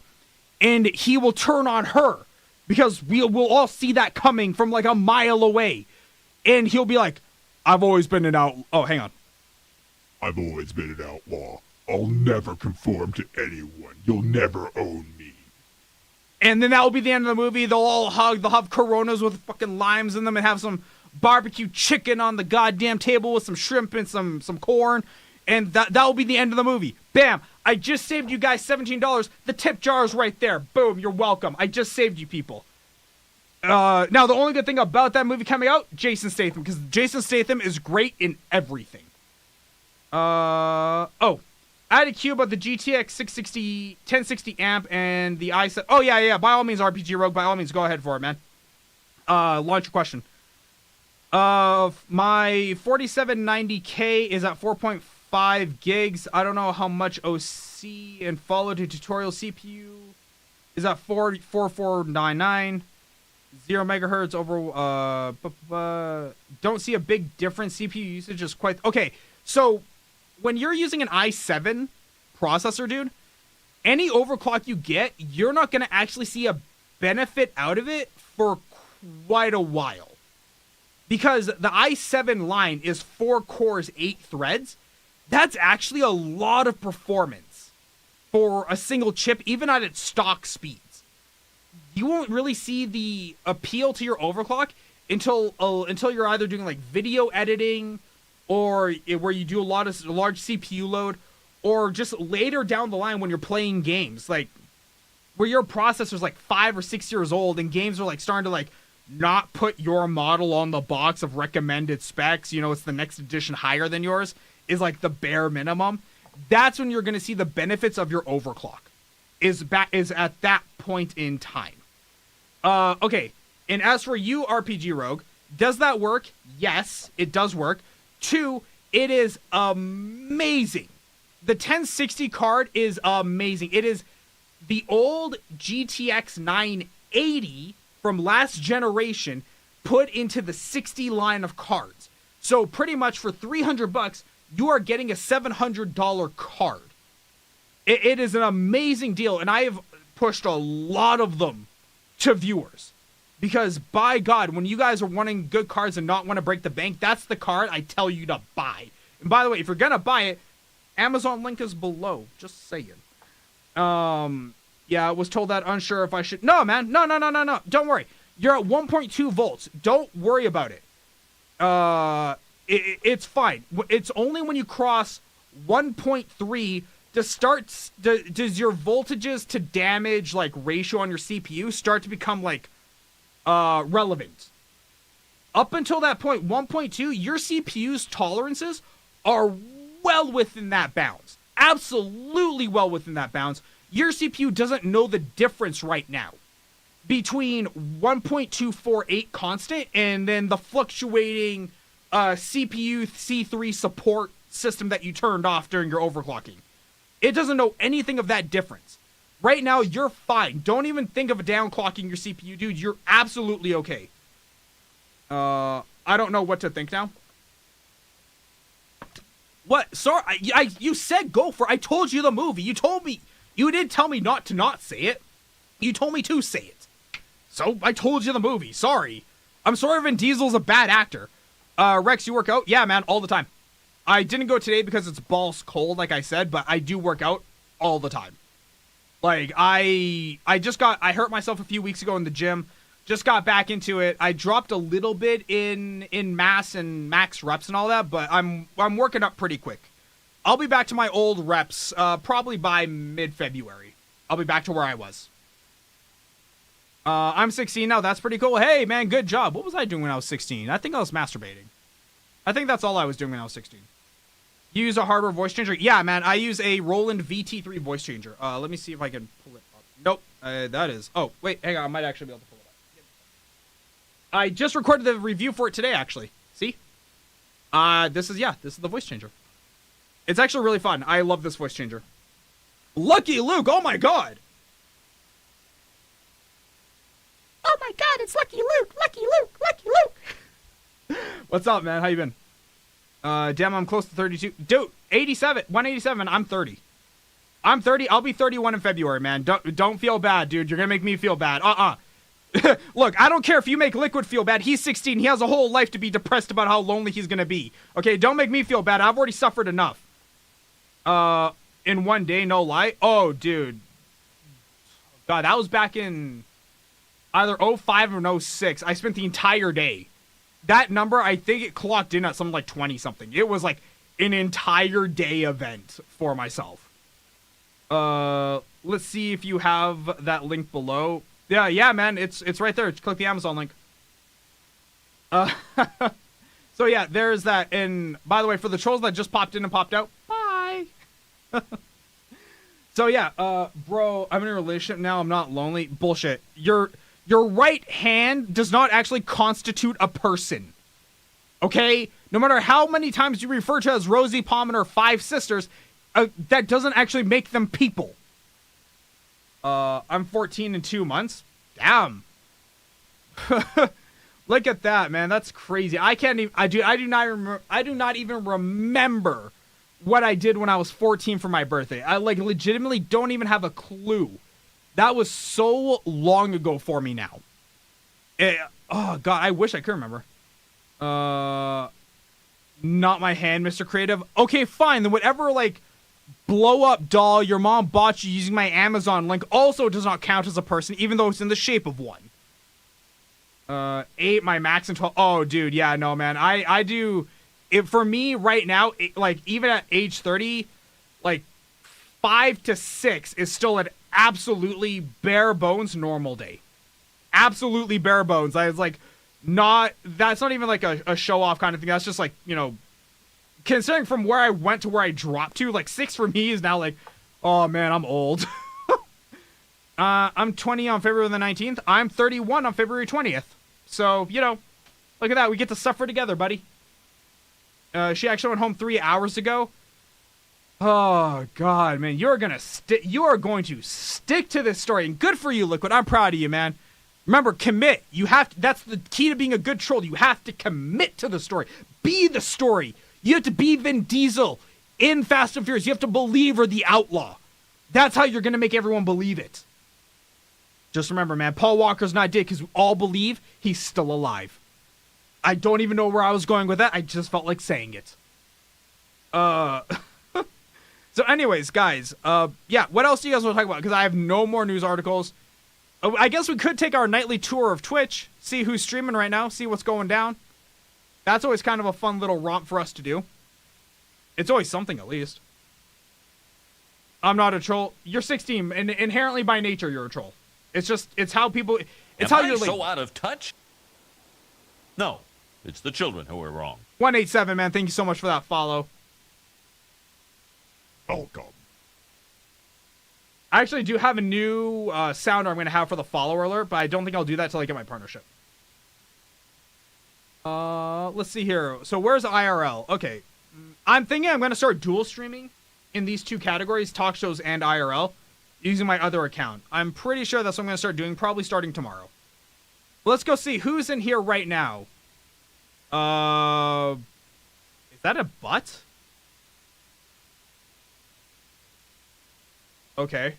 And he will turn on her because we'll all see that coming from a mile away. And he'll be like, I've always been an outlaw. Oh, hang on. I've always been an outlaw. I'll never conform to anyone. You'll never own me. And then that will be the end of the movie. They'll all hug. They'll have Coronas with fucking limes in them and have some barbecue chicken on the goddamn table with some shrimp and some corn. And that will be the end of the movie. Bam. I just saved you guys $17. The tip jar is right there. Boom. You're welcome. I just saved you people. Now, the only good thing about that movie coming out, Jason Statham. Because Jason Statham is great in everything. I had a cue about the GTX 1060 amp and the i7. Oh, yeah. By all means, RPG Rogue. By all means, go ahead for it, man. Launch your question. My 4790K is at 4.5 gigs. I don't know how much OC and follow to tutorial CPU is at 4499. 0 megahertz over, don't see a big difference. CPU usage is quite, okay. So when you're using an i7 processor, dude, any overclock you get, you're not going to actually see a benefit out of it for quite a while. Because the i7 line is 4 cores, 8 threads. That's actually a lot of performance for a single chip, even at its stock speeds. You won't really see the appeal to your overclock until you're either doing video editing, or where you do a large CPU load, or just later down the line when you're playing games, where your processor's 5 or 6 years old and games are starting to not put your model on the box of recommended specs. It's the next edition higher than yours is the bare minimum. That's when you're going to see the benefits of your overclock. Is at that point in time. Okay. And as for you, RPG Rogue, does that work? Yes, it does work. 2, it is amazing. The 1060 card is amazing. It is the old GTX 980 from last generation put into the 60 line of cards. So pretty much for $300, you are getting a $700 card. It is an amazing deal, and I have pushed a lot of them to viewers. Because, by God, when you guys are wanting good cards and not want to break the bank, that's the card I tell you to buy. And by the way, if you're going to buy it, Amazon link is below. Just saying. Yeah, I was told that, unsure if I should. No, man. No. Don't worry. You're at 1.2 volts. Don't worry about it. It's fine. It's only when you cross 1.3 does your voltages to damage ratio on your CPU start to become relevant. Up until that point, 1.2, your CPU's tolerances are well within that bounds. Absolutely well within that bounds. Your CPU doesn't know the difference right now between 1.248 constant and then the fluctuating CPU C3 support system that you turned off during your overclocking. It doesn't know anything of that difference. Right now, you're fine. Don't even think of downclocking your CPU, dude. You're absolutely okay. I don't know what to think now. What? Sorry, you said go for it. I told you the movie. You told me. You did tell me not to not say it. You told me to say it. So, I told you the movie. Sorry. I'm sorry Vin Diesel's a bad actor. Rex, you work out? Yeah, man, all the time. I didn't go today because it's balls cold, like I said, but I do work out all the time. Like, I hurt myself a few weeks ago in the gym. Just got back into it. I dropped a little bit in mass and max reps and all that, but I'm working up pretty quick. I'll be back to my old reps probably by mid-February. I'll be back to where I was. I'm 16 now. That's pretty cool. Hey, man, good job. What was I doing when I was 16? I think I was masturbating. I think that's all I was doing when I was 16. You use a hardware voice changer? Yeah, man. I use a Roland VT3 voice changer. Let me see if I can pull it up. Nope. That is... Oh, wait. Hang on. I might actually be able to pull it up. I just recorded the review for it today, actually. See? This is the voice changer. It's actually really fun. I love this voice changer. Lucky Luke! Oh my god! Oh my god, it's Lucky Luke! Lucky Luke! Lucky Luke! What's up, man? How you been? Damn, I'm close to 32. Dude, 187. I'm 30. I'm 30. I'll be 31 in February, man. Don't feel bad, dude. You're gonna make me feel bad. Look, I don't care if you make Liquid feel bad. He's 16. He has a whole life to be depressed about how lonely he's gonna be. Okay, don't make me feel bad. I've already suffered enough. In one day, no lie. Oh, dude. God, that was back in either 05 or 06. I spent the entire day. That number, I think it clocked in at something like 20-something. It was like an entire day event for myself. Let's see if you have that link below. Yeah, man, it's right there. Click the Amazon link. So yeah, there's that. And by the way, for the trolls that just popped in and popped out, bye. So yeah, bro, I'm in a relationship now. I'm not lonely. Bullshit. Your right hand does not actually constitute a person. Okay? No matter how many times you refer to as Rosie Palmer or Five Sisters, that doesn't actually make them people. I'm 14 in 2 months. Damn. Look at that, man. That's crazy. I can't even. I do not even remember what I did when I was 14 for my birthday. I legitimately don't even have a clue. That was so long ago for me now. Oh god, I wish I could remember. Not my hand, Mr. Creative. Okay, fine. Then whatever blow up doll your mom bought you using my Amazon link also does not count as a person, even though it's in the shape of one. 8, my max, and 12. Oh, dude, yeah, no, man. I do. For me right now, even at age 30, 5 to 6 is still an absolutely bare bones normal day. Absolutely bare bones. That's not even a show off kind of thing. That's just considering from where I went to where I dropped to, 6 for me is now oh man, I'm old. I'm 20 on February the 19th. I'm 31 on February 20th. So, look at that. We get to suffer together, buddy. She actually went home 3 hours ago. Oh god, man, you are going to stick to this story, and good for you, Liquid. I'm proud of you, man. Remember, commit. You have to, that's the key to being a good troll. You have to commit to the story. Be the story. You have to be Vin Diesel in Fast and Furious. You have to believe you're the outlaw. That's how you're going to make everyone believe it. Just remember, man, Paul Walker's not dead because we all believe he's still alive. I don't even know where I was going with that. I just felt like saying it. So anyways, guys, yeah, what else do you guys want to talk about? Because I have no more news articles. I guess we could take our nightly tour of Twitch, see who's streaming right now, see what's going down. That's always kind of a fun little romp for us to do. It's always something, at least. I'm not a troll. You're 16, and inherently by nature, you're a troll. It's how people... It's how you're so out of touch? No, it's the children who are wrong. 187, man, thank you so much for that follow. Welcome. I actually do have a new sounder I'm going to have for the follower alert, but I don't think I'll do that until I get my partnership. Let's see here. So where's IRL? Okay. I'm thinking I'm going to start dual streaming in these two categories, talk shows and IRL, using my other account. I'm pretty sure that's what I'm going to start doing, probably starting tomorrow. Let's go see who's in here right now. Is that a butt? Okay.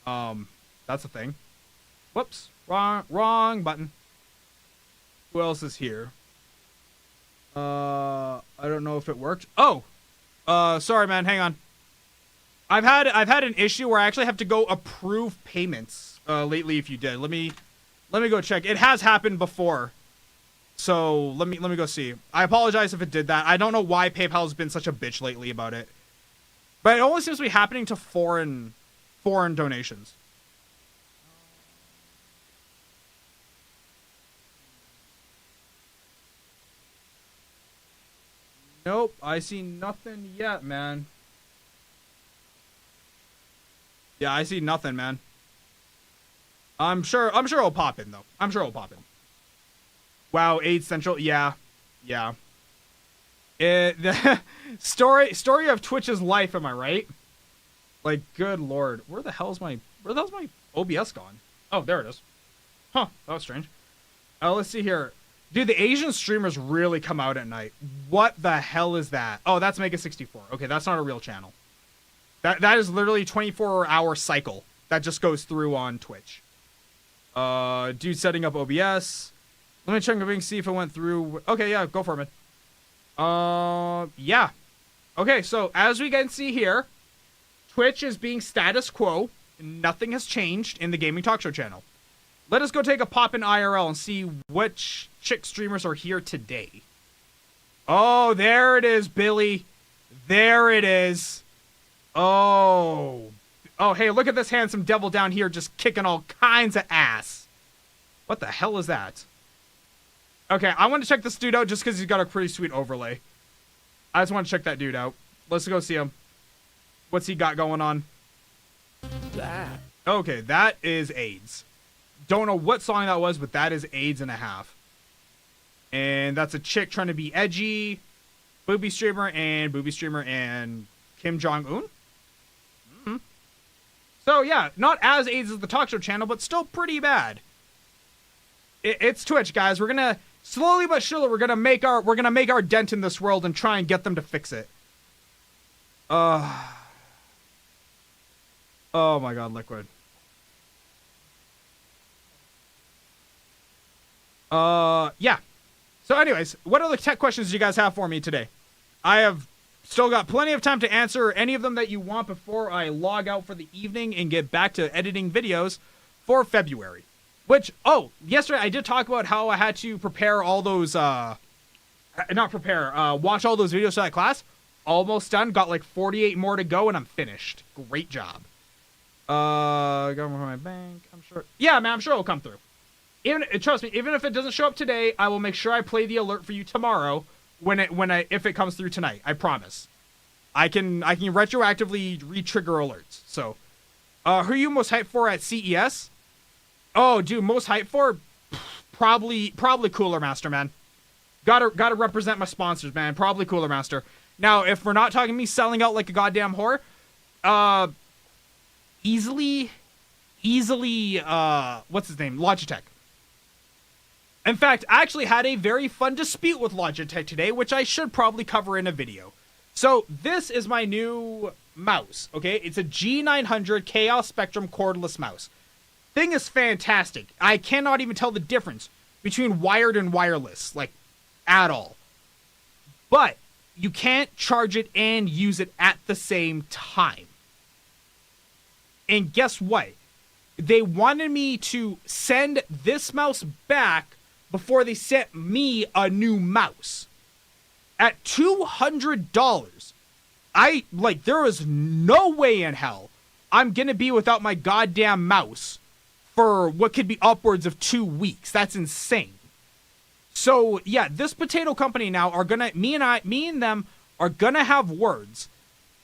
That's a thing. Whoops. Wrong button. Who else is here? I don't know if it worked. Oh! Sorry, man. Hang on. I've had an issue where I actually have to go approve payments lately. If you did, let me go check. It has happened before, so let me go see. I apologize if it did that. I don't know why PayPal has been such a bitch lately about it, but it only seems to be happening to foreign donations. Nope, I see nothing yet, man. Yeah, I see nothing, man. I'm sure it'll pop in though. I'm sure it'll pop in. Wow, AIDS Central. Yeah. The story of Twitch's life, am I right? Like, good lord. Where the hell's my OBS gone? Oh, there it is. Huh, that was strange. Let's see here. Dude, the Asian streamers really come out at night. What the hell is that? Oh, that's Mega64. Okay, that's not a real channel. That is literally a 24-hour cycle that just goes through on Twitch. Dude setting up OBS. Let me check and see if it went through. Okay, yeah, go for it, man. Yeah. Okay, so as we can see here, Twitch is being status quo. Nothing has changed in the Gaming Talk Show channel. Let us go take a pop in IRL and see which chick streamers are here today. Oh, there it is, Billy. There it is. Oh, hey, look at this handsome devil down here just kicking all kinds of ass. What the hell is that? Okay, I want to check this dude out just because he's got a pretty sweet overlay. I just want to check that dude out. Let's go see him. What's he got going on? That. Okay, that is AIDS. Don't know what song that was, but that is AIDS and a half. And that's a chick trying to be edgy. Booby streamer and Kim Jong-un. So yeah, not as AIDS as the talk show channel, but still pretty bad. It's Twitch, guys. We're gonna slowly but surely we're gonna make our dent in this world and try and get them to fix it. Oh my god, Liquid. Yeah. So anyways, what other tech questions do you guys have for me today? I have still got plenty of time to answer any of them that you want before I log out for the evening and get back to editing videos for February. Which, yesterday I did talk about how I had to prepare all those, watch all those videos for that class. Almost done. Got like 48 more to go and I'm finished. Great job. Going for my bank. I'm sure. Yeah, man, I'm sure it'll come through. Trust me, even if it doesn't show up today, I will make sure I play the alert for you tomorrow if it comes through tonight. I promise. I can retroactively re-trigger alerts. So, who are you most hyped for at CES? Oh, dude, most hyped for probably Cooler Master, man. Gotta represent my sponsors, man. Probably Cooler Master. Now, if we're not talking me selling out like a goddamn whore, easily, what's his name? Logitech. In fact, I actually had a very fun dispute with Logitech today, which I should probably cover in a video. So, this is my new mouse, okay? It's a G900 Chaos Spectrum cordless mouse. Thing is fantastic. I cannot even tell the difference between wired and wireless, like, at all. But, you can't charge it and use it at the same time. And guess what? They wanted me to send this mouse back before they sent me a new mouse. At $200, there is no way in hell I'm gonna be without my goddamn mouse for what could be upwards of 2 weeks. That's insane. So yeah, this potato company now are gonna, me and them are gonna have words.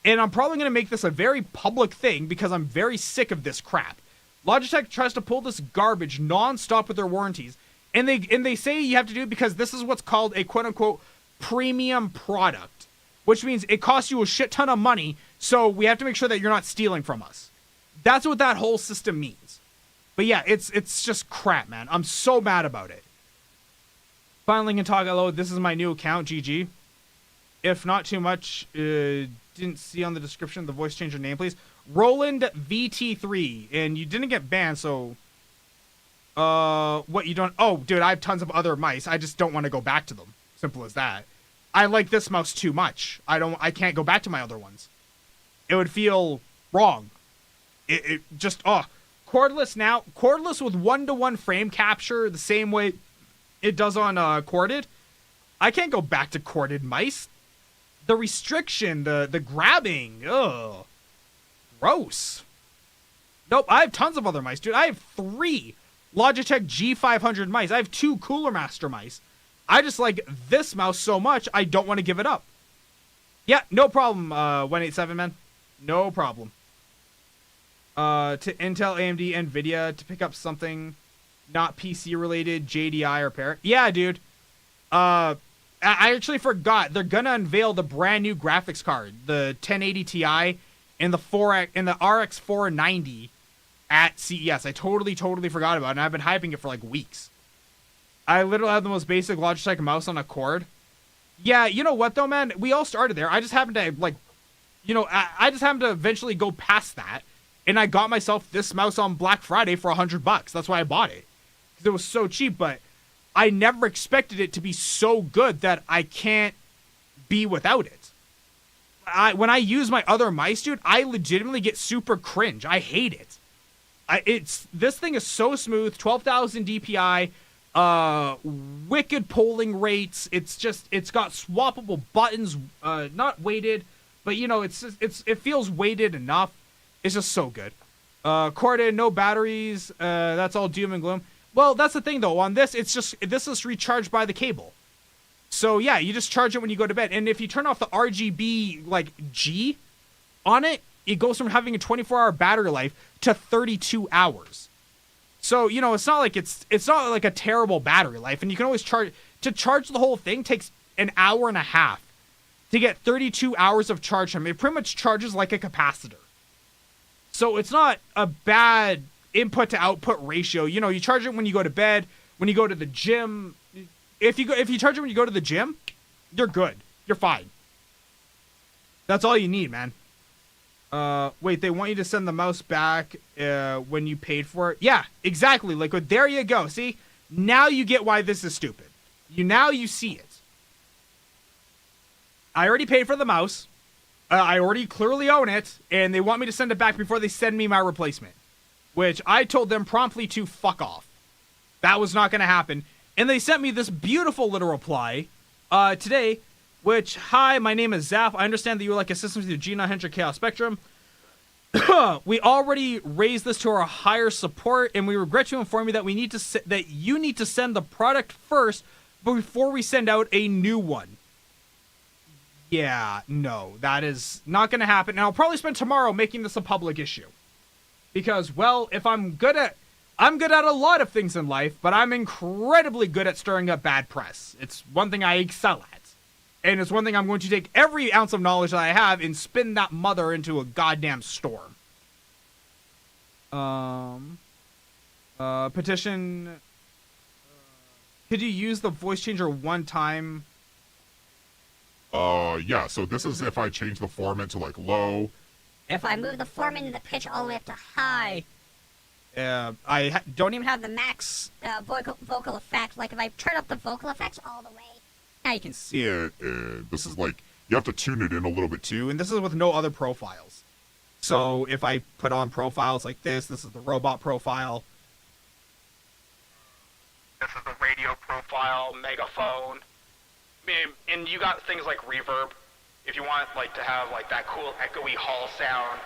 And I'm probably gonna make this a very public thing because I'm very sick of this crap. Logitech tries to pull this garbage non-stop with their warranties. And they say you have to do it because this is what's called a quote-unquote premium product. Which means it costs you a shit ton of money, so we have to make sure that you're not stealing from us. That's what that whole system means. But yeah, it's just crap, man. I'm so mad about it. Finally can talk hello. This is my new account, GG. If not too much, didn't see on the description, the voice changer name, please. Roland VT3, and you didn't get banned, so what you don't, oh dude, I have tons of other mice. I just don't want to go back to them. Simple as that. I like this mouse too much. I can't go back to my other ones. It would feel wrong. It just, cordless now, cordless with 1-to-1 frame capture the same way it does on corded. I can't go back to corded mice. The restriction, the grabbing, ugh, gross. Nope, I have tons of other mice, dude. I have 3 Logitech G500 mice. I have 2 Cooler Master mice. I just like this mouse so much, I don't want to give it up. Yeah, no problem, 187, man. No problem. To Intel, AMD, NVIDIA to pick up something not PC related, JDI or Parrot. Yeah, dude. I actually forgot. They're gonna unveil the brand new graphics card, the 1080 Ti and the RX 490 at CES. I totally forgot about it, and I've been hyping it for like weeks. I literally have the most basic Logitech mouse on a cord. Yeah, you know what though, man? We all started there. I just happened to I just happened to eventually go past that, and I got myself this mouse on Black Friday for $100. That's why I bought it, because it was so cheap. But I never expected it to be so good that I can't be without it. When I use my other mice, dude, I legitimately get super cringe. I hate it. This thing is so smooth, 12,000 DPI, wicked polling rates. It's got swappable buttons, not weighted, but it feels weighted enough. It's just so good. Corded, no batteries. That's all doom and gloom. Well, that's the thing though. On this, this is recharged by the cable. So yeah, you just charge it when you go to bed. And if you turn off the RGB G on it, it goes from having a 24-hour battery life to 32 hours. So, it's not like it's not like a terrible battery life, and you can always charge the whole thing takes an hour and a half to get 32 hours of charge time. It pretty much charges like a capacitor. So it's not a bad input to output ratio. You charge it when you go to bed, when you go to the gym. If you charge it when you go to the gym, you're good. You're fine. That's all you need, man. Wait, they want you to send the mouse back when you paid for it? Yeah, exactly. There you go. See? Now you get why this is stupid. Now you see it. I already paid for the mouse. I already clearly own it, and they want me to send it back before they send me my replacement, which I told them promptly to fuck off. That was not going to happen. And they sent me this beautiful little reply today, which, hi, my name is Zaf. I understand that you would like assistance with your G900 Chaos Spectrum. We already raised this to our higher support, and we regret to inform you that that you need to send the product first before we send out a new one. Yeah, no, that is not going to happen. And I'll probably spend tomorrow making this a public issue. Because, well, if I'm good at a lot of things in life, but I'm incredibly good at stirring up bad press. It's one thing I excel at. And it's one thing I'm going to take every ounce of knowledge that I have and spin that mother into a goddamn storm. Petition. Could you use the voice changer one time? Yeah, so this is if I change the format to low. If I move the format and the pitch all the way up to high. I don't even have the max vocal effect. If I turn up the vocal effects all the way. Now you can see. Yeah, this is you have to tune it in a little bit too. And this is with no other profiles. So if I put on profiles like this is the robot profile. This is the radio profile, megaphone. And you got things like reverb. If you want to have that cool echoey hall sound.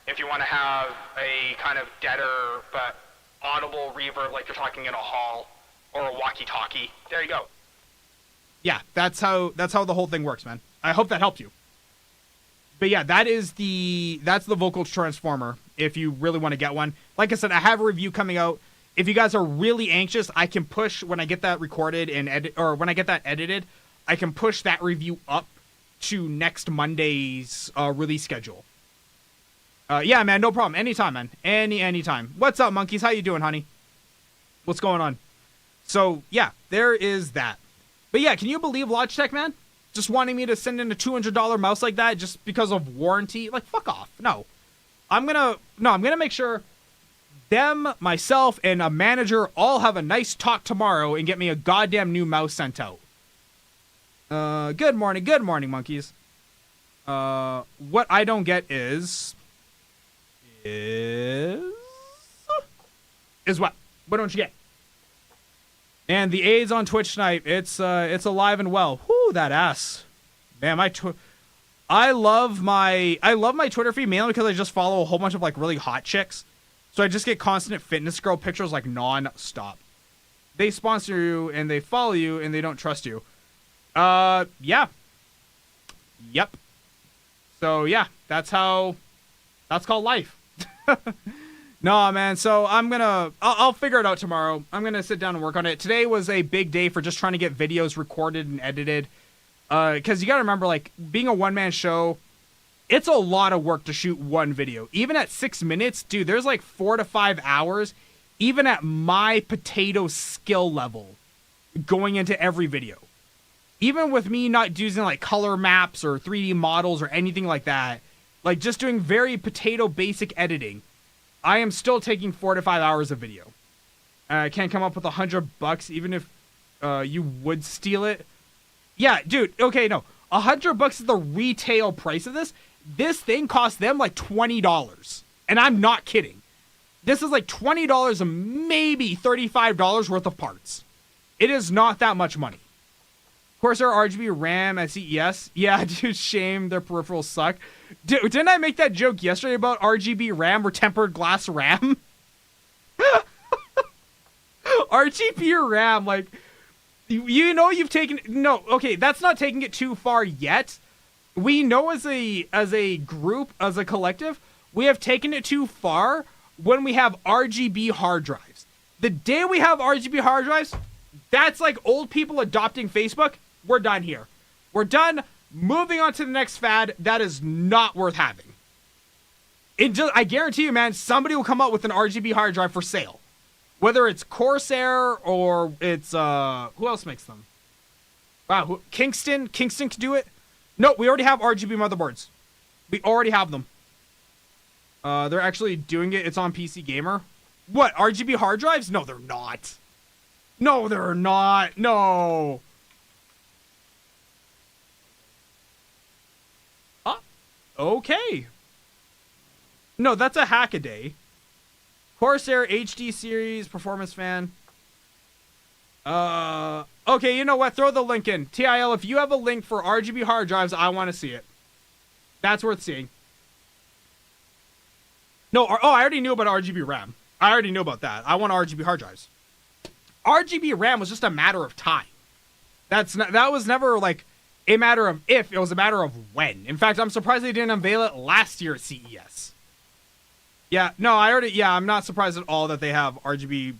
If you want to have a kind of deader but audible reverb like you're talking in a hall or a walkie-talkie. There you go. Yeah, that's how the whole thing works, man. I hope that helped you. But yeah, that's the vocal transformer if you really want to get one. Like I said, I have a review coming out. If you guys are really anxious, I can push when I get that recorded and when I get that edited, I can push that review up to next Monday's release schedule. Yeah, man, no problem. Anytime, man. Anytime. What's up, monkeys? How you doing, honey? What's going on? So, yeah, there is that. But yeah, can you believe Logitech, man? Just wanting me to send in a $200 mouse like that just because of warranty? Fuck off. No. I'm gonna make sure them, myself, and a manager all have a nice talk tomorrow and get me a goddamn new mouse sent out. Good morning, monkeys. What I don't get is... is what? What don't you get? And the A's on Twitch tonight. It's alive and well. Whoo, that ass. Man, I love my Twitter feed mainly because I just follow a whole bunch of like really hot chicks. So I just get constant fitness girl pictures like non-stop. They sponsor you and they follow you and they don't trust you. Yeah. Yep. So yeah, that's called life. No, man. So I'll figure it out tomorrow. I'm gonna sit down and work on it. Today was a big day for just trying to get videos recorded and edited. Because you gotta remember, like, being a one-man show, it's a lot of work to shoot one video. Even at 6 minutes, dude, there's like 4 to 5 hours, even at my potato skill level, going into every video. Even with me not using like color maps or 3D models or anything like that, like just doing very potato basic editing, I am still taking 4 to 5 hours of video. I can't come up with $100, even if you would steal it. Yeah, dude. Okay, no, $100 is the retail price of this. This thing cost them like $20, and I'm not kidding. This is like $20 and maybe $35 worth of parts. It is not that much money. Corsair RGB RAM at CES. Yeah, dude, shame their peripherals suck. Dude, didn't I make that joke yesterday about RGB RAM or tempered glass RAM? RGB RAM, like, you know, you've taken, no, okay, that's not taking it too far yet. We know as a group, as a collective, we have taken it too far when we have RGB hard drives. The day we have RGB hard drives, that's like old people adopting Facebook. We're done here. We're done. Moving on to the next fad. That is not worth having. I guarantee you, man, somebody will come out with an RGB hard drive for sale. Whether it's Corsair or it's, who else makes them? Wow, Kingston? Kingston could do it? No, we already have RGB motherboards. We already have them. They're actually doing it. It's on PC Gamer. What, RGB hard drives? No, they're not. No, they're not. No. Okay. No, that's a hack-a-day. Corsair HD series performance fan. Okay, you know what? Throw the link in. TIL, if you have a link for RGB hard drives, I want to see it. That's worth seeing. No, I already knew about RGB RAM. I already knew about that. I want RGB hard drives. RGB RAM was just a matter of time. That was never like a matter of if, it was a matter of when. In fact, I'm surprised they didn't unveil it last year at CES. Yeah, no, I'm not surprised at all that they have RGB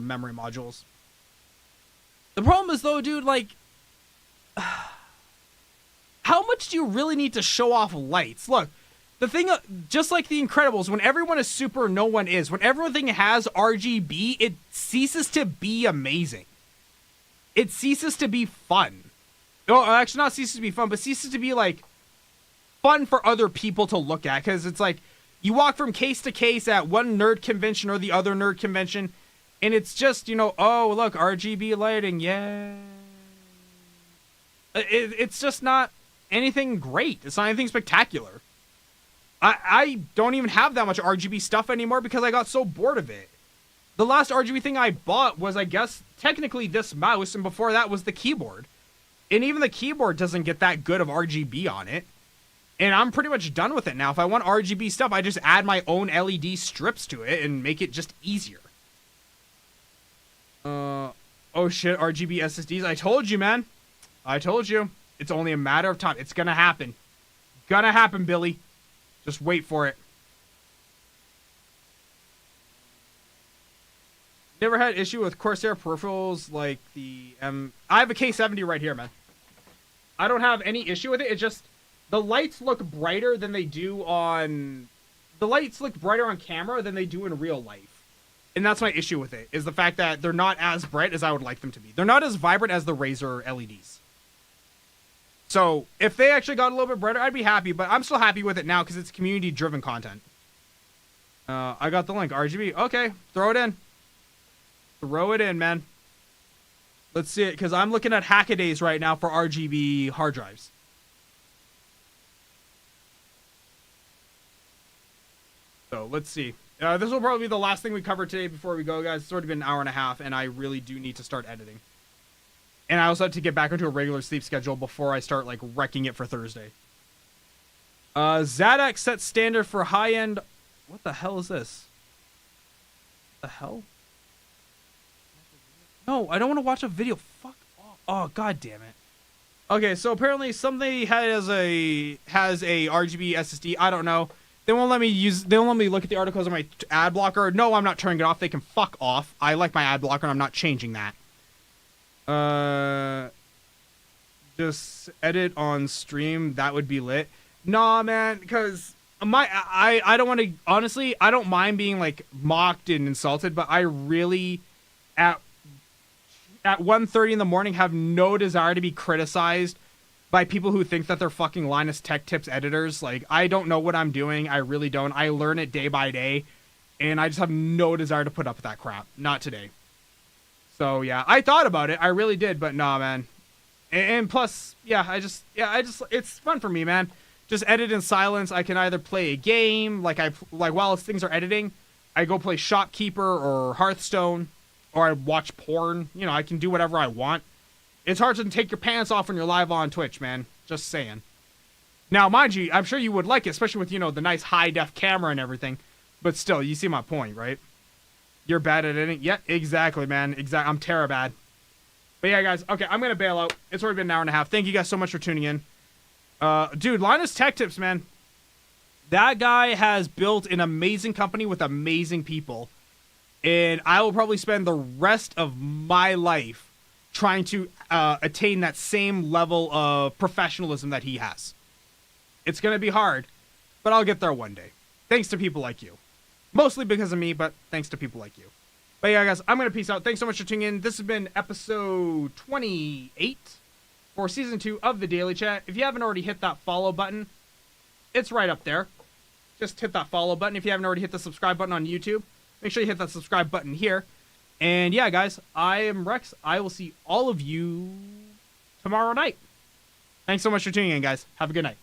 memory modules. The problem is, though, dude, like, how much do you really need to show off lights? Look, the thing, just like The Incredibles, when everyone is super, no one is. When everything has RGB, it ceases to be amazing. It ceases to be fun. No, actually, not ceases to be fun, but ceases to be, like, fun for other people to look at. Because it's like, you walk from case to case at one nerd convention or the other nerd convention, and it's just, you know, oh, look, RGB lighting, yeah. It's just not anything great. It's not anything spectacular. I don't even have that much RGB stuff anymore because I got so bored of it. The last RGB thing I bought was, I guess, technically this mouse, and before that was the keyboard. And even the keyboard doesn't get that good of RGB on it. And I'm pretty much done with it now. If I want RGB stuff, I just add my own LED strips to it and make it just easier. Oh shit, RGB SSDs. I told you, man. I told you. It's only a matter of time. It's gonna happen. Gonna happen, Billy. Just wait for it. Never had issue with Corsair peripherals like the I have a K70 right here, man. I don't have any issue with it. It's just the lights look brighter than they do on camera than they do in real life. And that's my issue with it, is the fact that they're not as bright as I would like them to be. They're not as vibrant as the Razer LEDs. So if they actually got a little bit brighter, I'd be happy, but I'm still happy with it now because it's community-driven content. I got the link. RGB. Okay, throw it in. Throw it in, man. Let's see it, because I'm looking at Hackadays right now for RGB hard drives. So let's see. This will probably be the last thing we cover today before we go, guys. It's already been an hour and a half, and I really do need to start editing. And I also have to get back into a regular sleep schedule before I start, like, wrecking it for Thursday. Zadak set standard for high-end... What the hell is this? What the hell? No, I don't want to watch a video. Fuck off. Oh, god damn it. Okay, so apparently somebody has a RGB SSD. I don't know. They won't let me look at the articles on my ad blocker. No, I'm not turning it off. They can fuck off. I like my ad blocker and I'm not changing that. Just edit on stream. That would be lit. Nah, man, because I don't want to, honestly, I don't mind being like mocked and insulted, but I really at 1:30 in the morning have no desire to be criticized by people who think that they're fucking Linus Tech Tips editors. Like, I don't know what I'm doing. I really don't. I learn it day by day, and I just have no desire to put up with that crap. Not today. So yeah, I thought about it. I really did, but nah, man. And plus, yeah, I just, it's fun for me, man. Just edit in silence. I can either play a game, like while things are editing, I go play Shopkeeper or Hearthstone, or I watch porn. You know, I can do whatever I want. It's hard to take your pants off when you're live on Twitch, man. Just saying. Now, mind you, I'm sure you would like it, especially with, you know, the nice high-def camera and everything. But still, you see my point, right? You're bad at editing? Yeah, exactly, man. I'm terror bad. But yeah, guys, okay, I'm going to bail out. It's already been an hour and a half. Thank you guys so much for tuning in. Dude, Linus Tech Tips, man. That guy has built an amazing company with amazing people. And I will probably spend the rest of my life trying to attain that same level of professionalism that he has. It's going to be hard, but I'll get there one day. Thanks to people like you. Mostly because of me, but thanks to people like you. But yeah, guys, I'm going to peace out. Thanks so much for tuning in. This has been episode 28 for Season 2 of The Daily Chat. If you haven't already hit that follow button, it's right up there. Just hit that follow button. If you haven't already hit the subscribe button on YouTube, make sure you hit that subscribe button here. And yeah, guys, I am Rex. I will see all of you tomorrow night. Thanks so much for tuning in, guys. Have a good night.